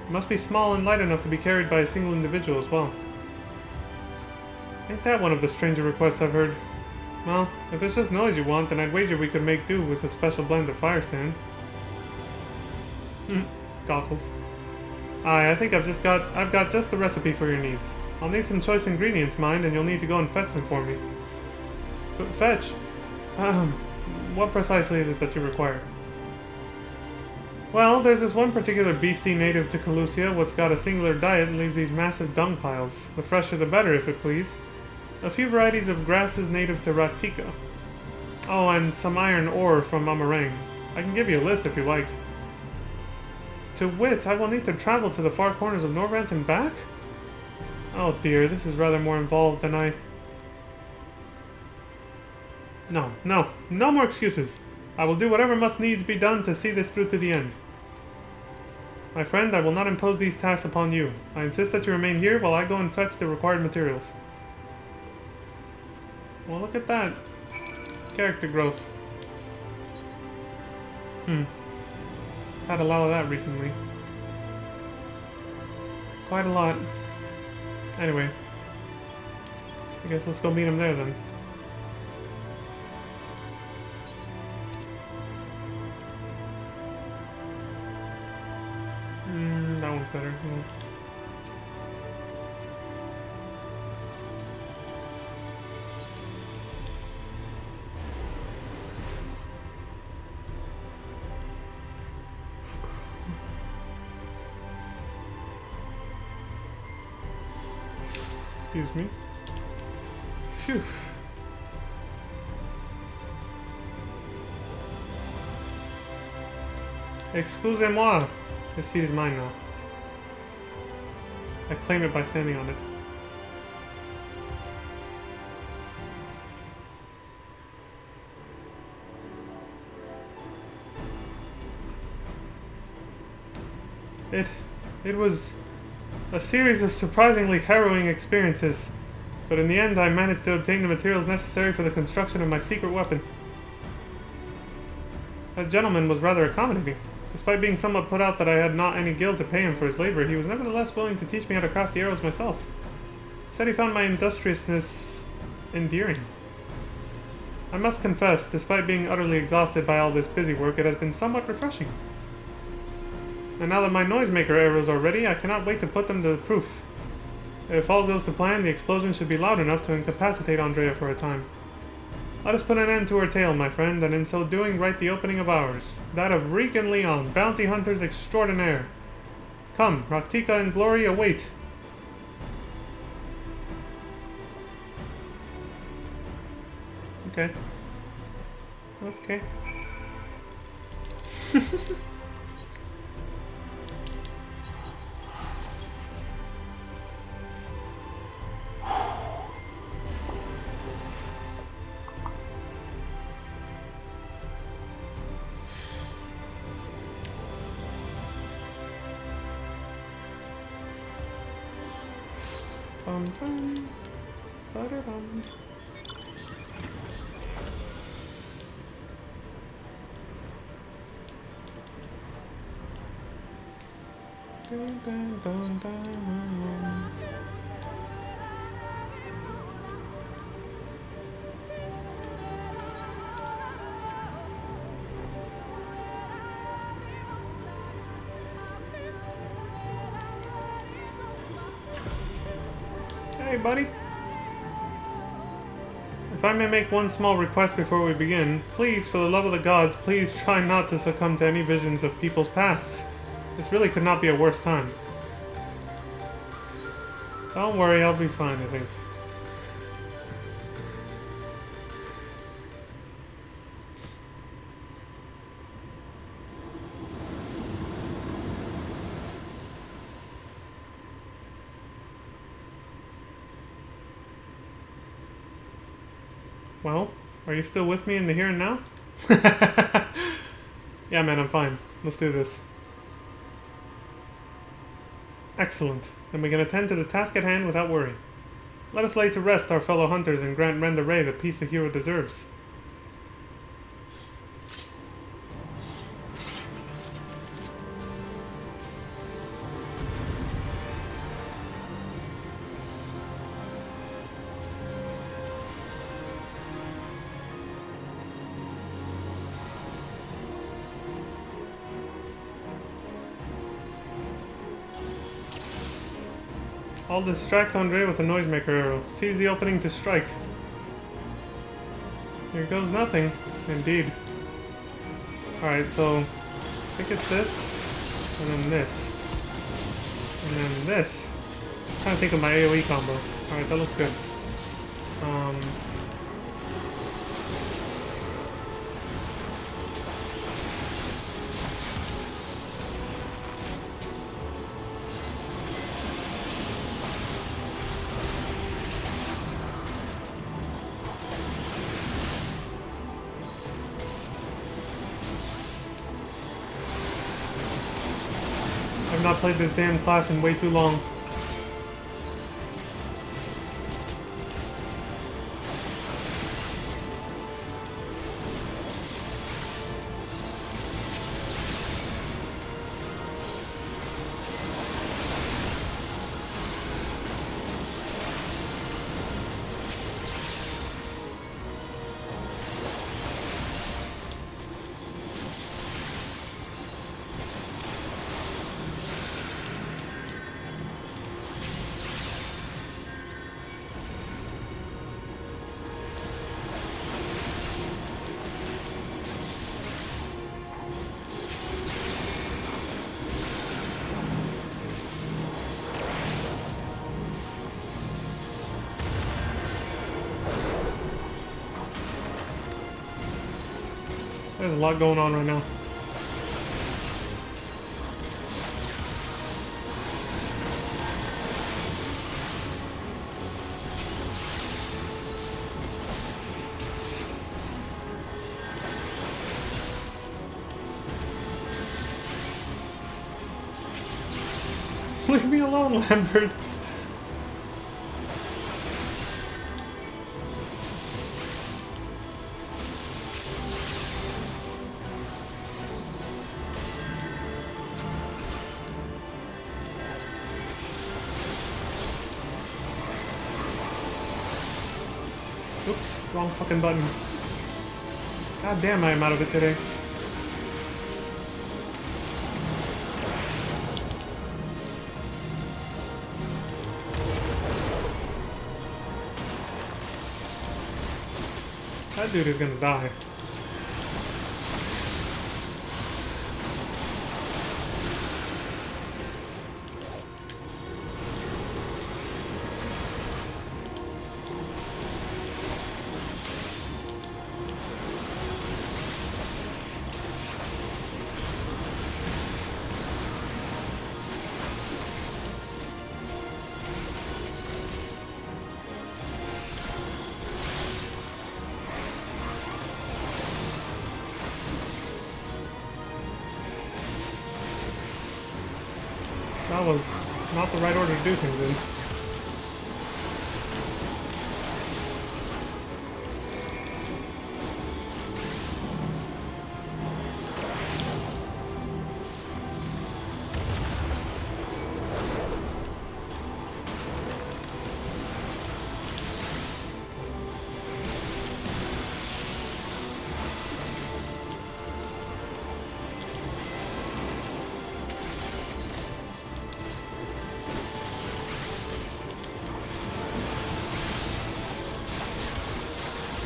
It must be small and light enough to be carried by a single individual as well. Ain't that one of the stranger requests I've heard? Well, if it's just noise you want, then I'd wager we could make do with a special blend of fire sand. Goggles. Aye, I think I've got just the recipe for your needs. I'll need some choice ingredients, mind, and you'll need to go and fetch them for me. But fetch? What precisely is it that you require? Well, there's this one particular beastie native to Calusia what's got a singular diet and leaves these massive dung piles. The fresher the better, if it please. A few varieties of grasses native to Raktika. Oh, and some iron ore from Amarang. I can give you a list if you like. To wit, I will need to travel to the far corners of Norvant and back? Oh dear, this is rather more involved than I... No more excuses. I will do whatever must needs be done to see this through to the end. My friend, I will not impose these tasks upon you. I insist that you remain here while I go and fetch the required materials. Well, look at that. Character growth. Had a lot of that recently. Quite a lot. Anyway. I guess let's go meet him there then. That one's better. Yeah. Excuse me. Phew. Excusez-moi. This seat is mine now. I claim it by standing on it. It was a series of surprisingly harrowing experiences, but in the end I managed to obtain the materials necessary for the construction of my secret weapon. That gentleman was rather accommodating. Despite being somewhat put out that I had not any guild to pay him for his labor, he was nevertheless willing to teach me how to craft the arrows myself. He said he found my industriousness endearing. I must confess, despite being utterly exhausted by all this busy work, it has been somewhat refreshing. And now that my noisemaker arrows are ready, I cannot wait to put them to the proof. If all goes to plan, the explosion should be loud enough to incapacitate Andrea for a time. Let us put an end to her tale, my friend, and in so doing write the opening of ours, that of Reek and Leon, bounty hunters extraordinaire. Come, Raktika and glory await. Okay. Okay. Bum, bum. Ba-da-bum. Dun, dun, dun, dun, dun. Hey, buddy. If I may make one small request before we begin, please, for the love of the gods, please try not to succumb to any visions of people's pasts. This really could not be a worse time. Don't worry, I'll be fine, I think. Well, are you still with me in the here and now? Yeah, man, I'm fine. Let's do this. Excellent. Then we can attend to the task at hand without worry. Let us lay to rest our fellow hunters and grant Renda Ray the peace the hero deserves. I'll distract Andre with a noisemaker arrow. Seize the opening to strike. Here goes nothing. Indeed. Alright, so I think it's this, and then this, and then this. I'm trying to think of my AoE combo. Alright, that looks good. I've not played this damn class in way too long. There's a lot going on right now. Leave me alone, Lambert. Oops, wrong fucking button. God damn, I am out of it today. That dude is gonna die. That was not the right order to do things in.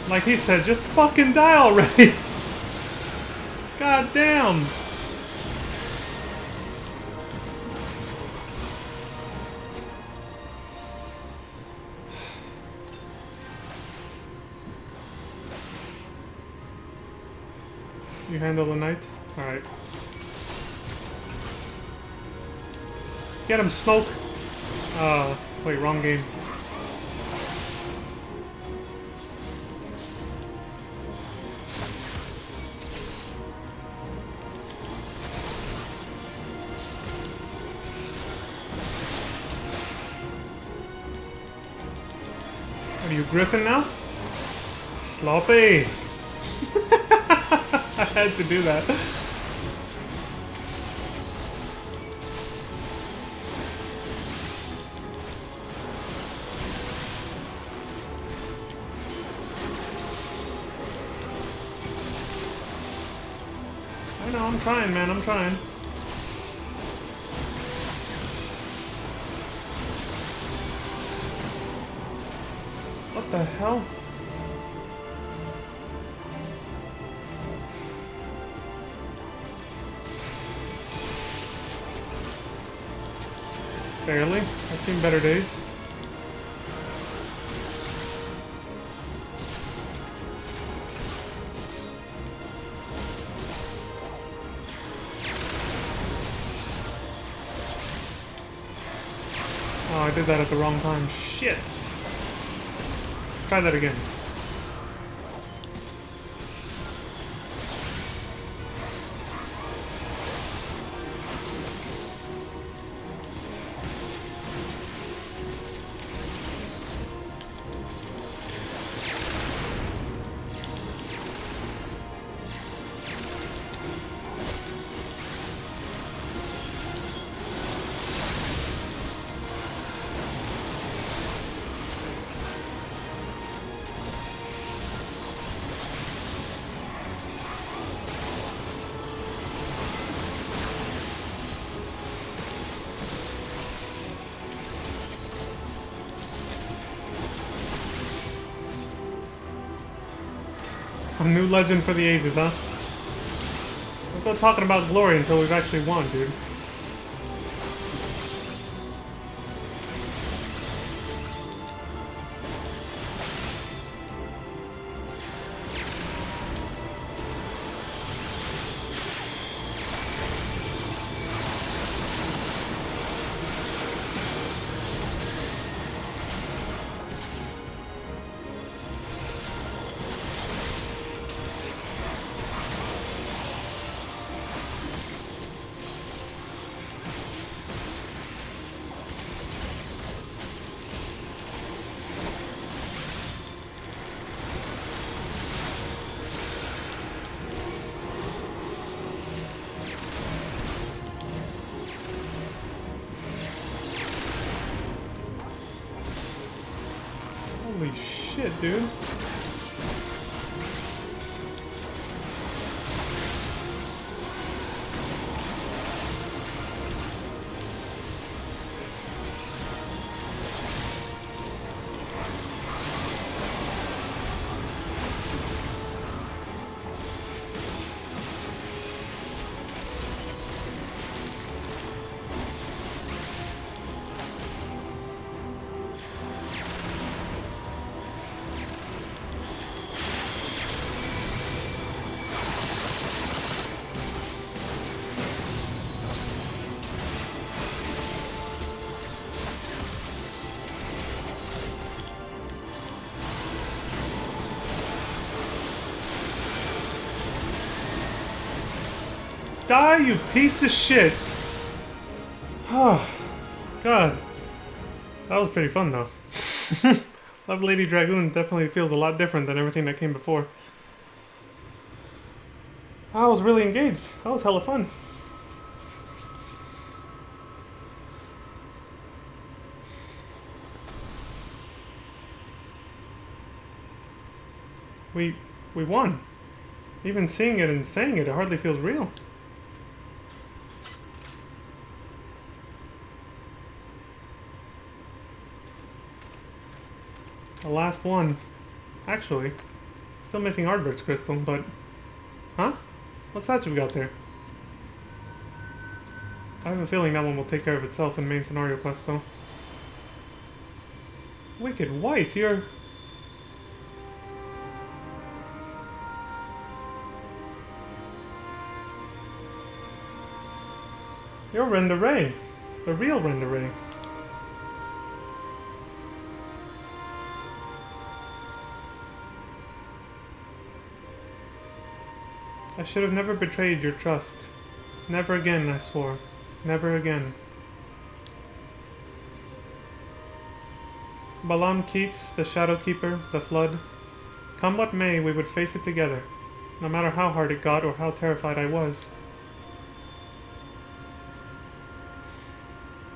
Like he said, just fucking die already! God damn! You handle the knight? Alright. Get him, Smoke! Wait, wrong game. Are you Griffin now? Sloppy! I had to do that. I know, I'm trying, man, I'm trying. the hell? Barely. I've seen better days. Oh, I did that at the wrong time. Shit! Try that again. A new legend for the ages, huh? Let's go talking about glory until we've actually won, dude. Holy shit, dude. Die, you piece of shit! Oh, God. That was pretty fun, though. Love Lady Dragoon definitely feels a lot different than everything that came before. I was really engaged. That was hella fun. We won. Even seeing it and saying it, it hardly feels real. The last one. Actually, still missing Ardbert's crystal, but... Huh? What's that you've got there? I have a feeling that one will take care of itself in main scenario quest, though. Wicked White, you're... You're Renda Ray. The real Renda Ray. I should have never betrayed your trust. Never again, I swore. Never again. Balam Keats, the Shadow Keeper, the Flood. Come what may, we would face it together, no matter how hard it got or how terrified I was.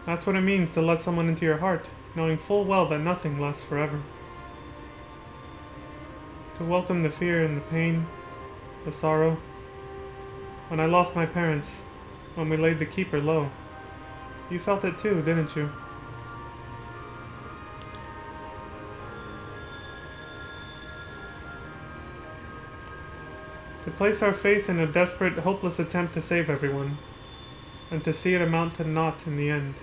That's what it means to let someone into your heart, knowing full well that nothing lasts forever. To welcome the fear and the pain, the sorrow. When I lost my parents, when we laid the Keeper low. You felt it too, didn't you? To place our faith in a desperate, hopeless attempt to save everyone, and to see it amount to naught in the end.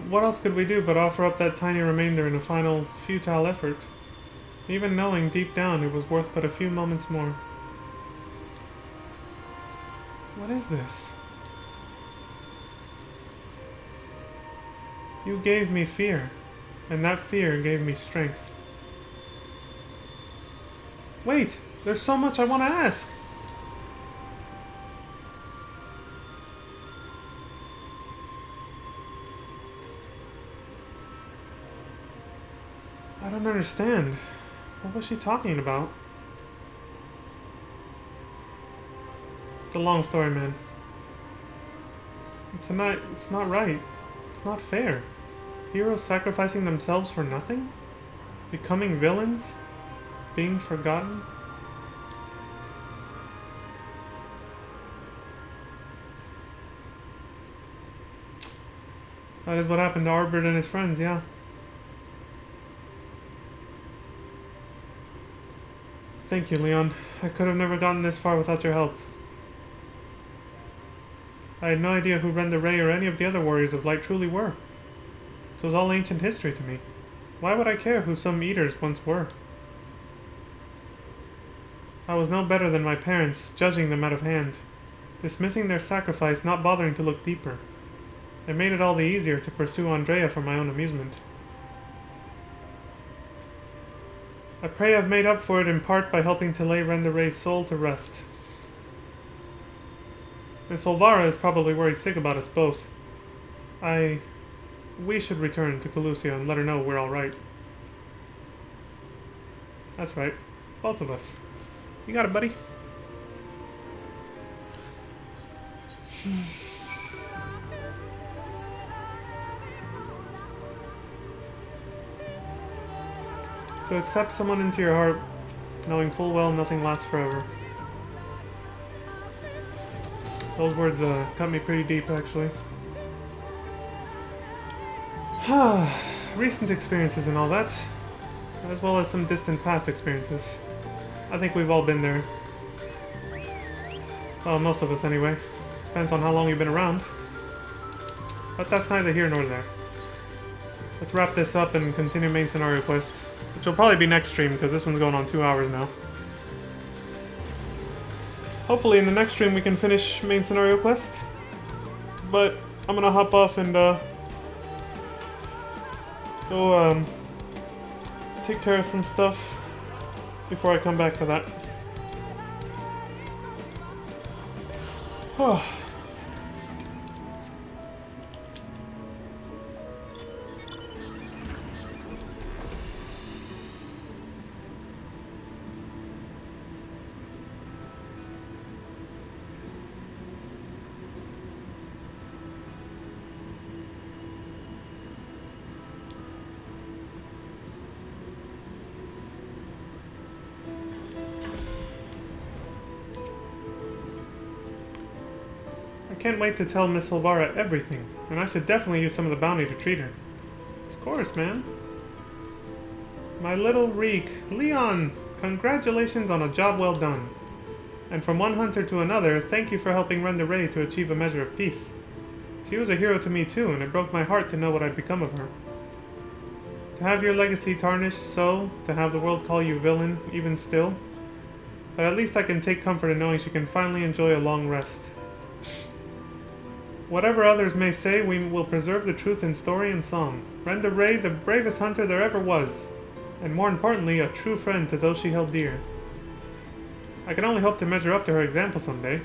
What else could we do but offer up that tiny remainder in a final, futile effort, even knowing deep down it was worth but a few moments more? What is this? You gave me fear, and that fear gave me strength. Wait, there's so much I want to ask! I don't understand. What was she talking about? It's a long story, man. Tonight, it's not right. It's not fair. Heroes sacrificing themselves for nothing? Becoming villains? Being forgotten? That is what happened to Arbert and his friends, yeah. Thank you, Leon. I could have never gotten this far without your help. I had no idea who Renda Ray or any of the other warriors of light truly were. It was all ancient history to me. Why would I care who some eaters once were? I was no better than my parents, judging them out of hand, dismissing their sacrifice, not bothering to look deeper. It made it all the easier to pursue Andrea for my own amusement. I pray I've made up for it in part by helping to lay Renda Ray's soul to rest. Miss Olvara is probably worried sick about us both. We should return to Calusia and let her know we're alright. That's right. Both of us. You got it, buddy. To accept someone into your heart, knowing full well nothing lasts forever. Those words cut me pretty deep, actually. Recent experiences and all that, as well as some distant past experiences. I think we've all been there. Well, most of us anyway. Depends on how long you've been around. But that's neither here nor there. Let's wrap this up and continue main scenario quest, which will probably be next stream because this one's going on 2 hours now. Hopefully in the next stream we can finish main scenario quest. But I'm gonna hop off and go take care of some stuff before I come back for that. I can't wait to tell Miss Olvara everything, and I should definitely use some of the bounty to treat her. Of course, man. My little Reek. Leon, congratulations on a job well done. And from one hunter to another, thank you for helping Renda Ray to achieve a measure of peace. She was a hero to me too, and it broke my heart to know what I'd become of her. To have your legacy tarnished so, to have the world call you villain, even still. But at least I can take comfort in knowing she can finally enjoy a long rest. Whatever others may say, we will preserve the truth in story and song. Renda Ray, the bravest hunter there ever was, and more importantly, a true friend to those she held dear. I can only hope to measure up to her example someday.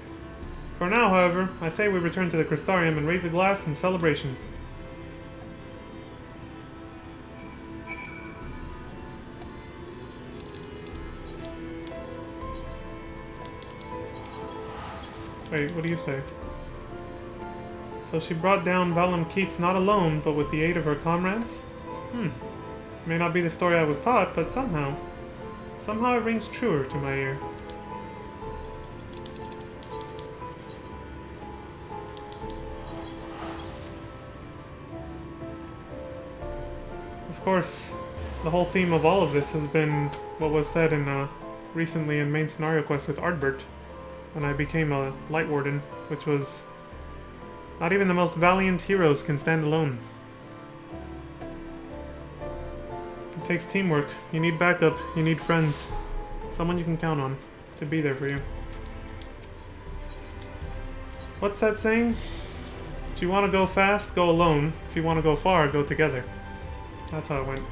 For now, however, I say we return to the Crystarium and raise a glass in celebration. Wait, what do you say? So she brought down Valum Keats not alone, but with the aid of her comrades? May not be the story I was taught, but somehow it rings truer to my ear. Of course, the whole theme of all of this has been what was said in recently in main scenario quest with Ardbert, when I became a Light Warden, which was not even the most valiant heroes can stand alone. It takes teamwork. You need backup. You need friends. Someone you can count on to be there for you. What's that saying? If you want to go fast, go alone. If you want to go far, go together. That's how it went.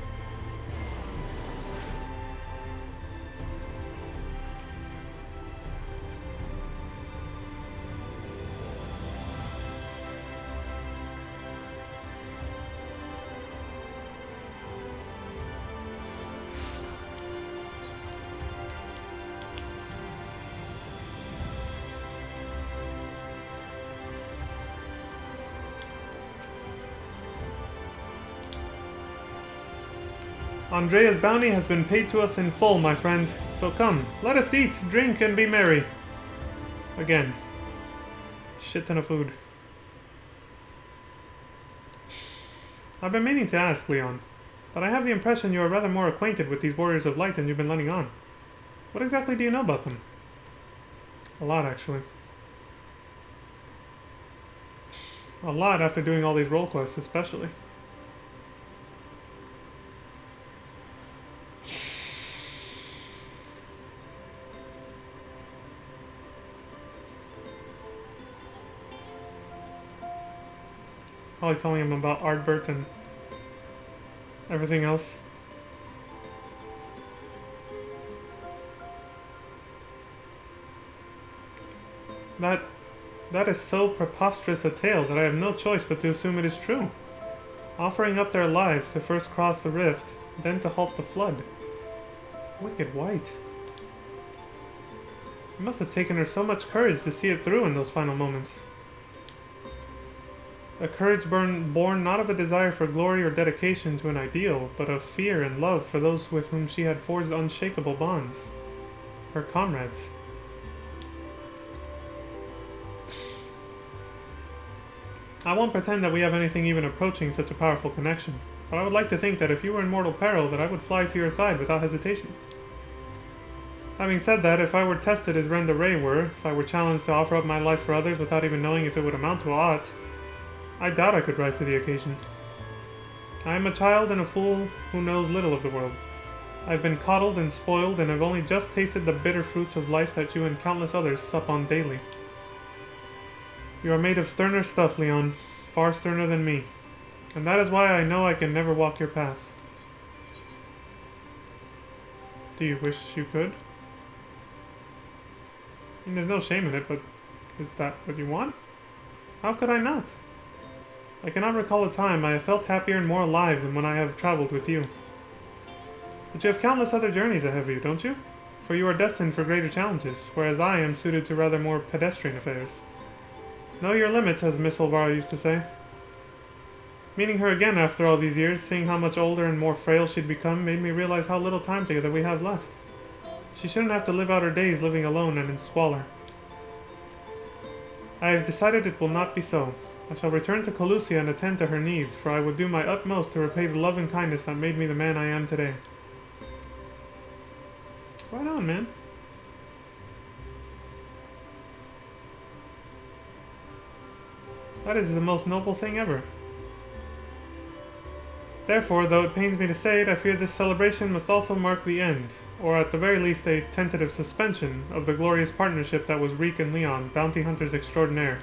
Andrea's bounty has been paid to us in full, my friend. So come, let us eat, drink, and be merry. Again. Shit ton of food. I've been meaning to ask, Leon, but I have the impression you are rather more acquainted with these warriors of light than you've been letting on. What exactly do you know about them? A lot, actually. A lot after doing all these role quests, especially. Probably telling him about Ardbert and everything else. That is so preposterous a tale that I have no choice but to assume it is true. Offering up their lives to first cross the rift, then to halt the flood. Wicked White. It must have taken her so much courage to see it through in those final moments. A courage born not of a desire for glory or dedication to an ideal, but of fear and love for those with whom she had forged unshakable bonds. Her comrades. I won't pretend that we have anything even approaching such a powerful connection, but I would like to think that if you were in mortal peril, that I would fly to your side without hesitation. Having said that, if I were tested as Renda Ray were, if I were challenged to offer up my life for others without even knowing if it would amount to aught, I doubt I could rise to the occasion. I am a child and a fool who knows little of the world. I've been coddled and spoiled and have only just tasted the bitter fruits of life that you and countless others sup on daily. You are made of sterner stuff, Leon, far sterner than me, and that is why I know I can never walk your path. Do you wish you could? I mean, there's no shame in it, but is that what you want? How could I not? I cannot recall a time I have felt happier and more alive than when I have traveled with you. But you have countless other journeys ahead of you, don't you? For you are destined for greater challenges, whereas I am suited to rather more pedestrian affairs. Know your limits, as Miss Olvara used to say. Meeting her again after all these years, seeing how much older and more frail she'd become, made me realize how little time together we have left. She shouldn't have to live out her days living alone and in squalor. I have decided it will not be so. I shall return to Colusia and attend to her needs, for I would do my utmost to repay the love and kindness that made me the man I am today. Right on, man. That is the most noble thing ever. Therefore, though it pains me to say it, I fear this celebration must also mark the end, or at the very least a tentative suspension, of the glorious partnership that was Reek and Leon, bounty hunters extraordinaire.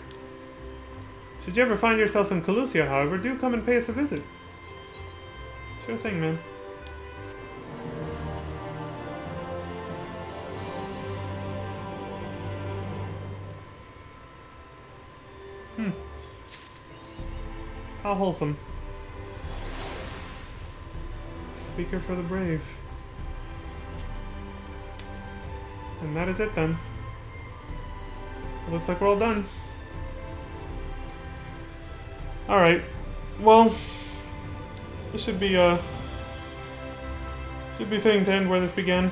Should you ever find yourself in Colusia, however, do come and pay us a visit. Sure thing, man. How wholesome. Speaker for the brave. And that is it then. It looks like we're all done. Alright. Well, this should be fitting to end where this began.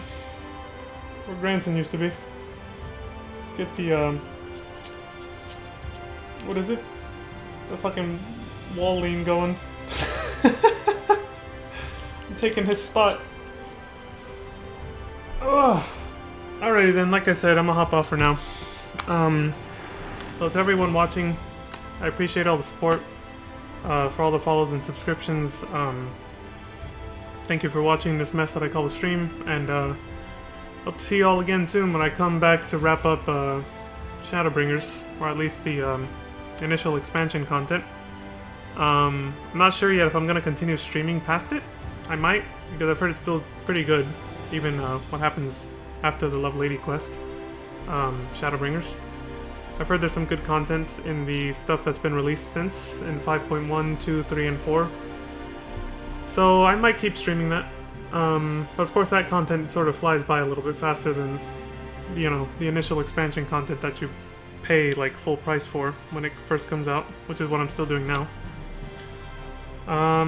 Where Granson used to be. Get the what is it? The fucking wall lean going. taking his spot. Ugh. Alrighty then, like I said, I'm gonna hop off for now. So to everyone watching, I appreciate all the support, for all the follows and subscriptions. Thank you for watching this mess that I call a stream, and hope to see you all again soon when I come back to wrap up ShadowBringers, or at least the initial expansion content. I'm not sure yet if I'm gonna continue streaming past it. I might, because I've heard it's still pretty good, even what happens after the Love Lady quest, ShadowBringers. I've heard there's some good content in the stuff that's been released since, in 5.1, 2, 3, and 4. So I might keep streaming that. But of course that content sort of flies by a little bit faster than, you know, the initial expansion content that you pay like full price for when it first comes out, which is what I'm still doing now.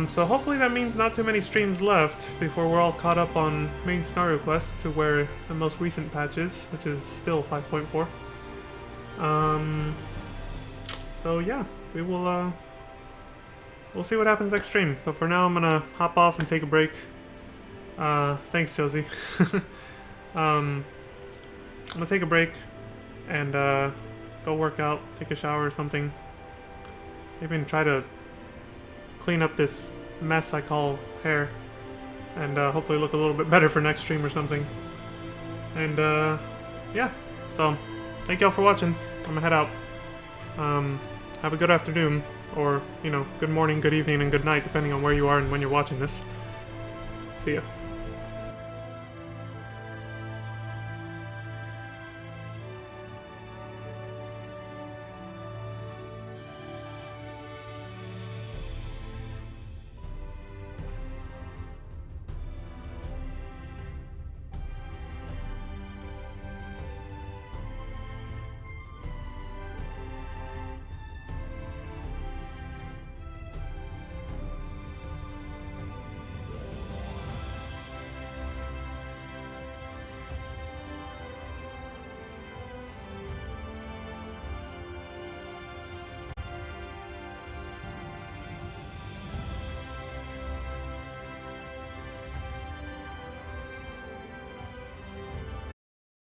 So hopefully that means not too many streams left before we're all caught up on main scenario quest to where the most recent patch is, which is still 5.4. So yeah, we will, we'll see what happens next stream. But for now, I'm gonna hop off and take a break. Thanks, Josie. I'm gonna take a break and, go work out, take a shower or something. Maybe even try to clean up this mess I call hair, and hopefully look a little bit better for next stream or something. And yeah, so thank y'all for watching. I'm gonna head out. Have a good afternoon, or you know, good morning, good evening, and good night, depending on where you are and when you're watching this. See ya.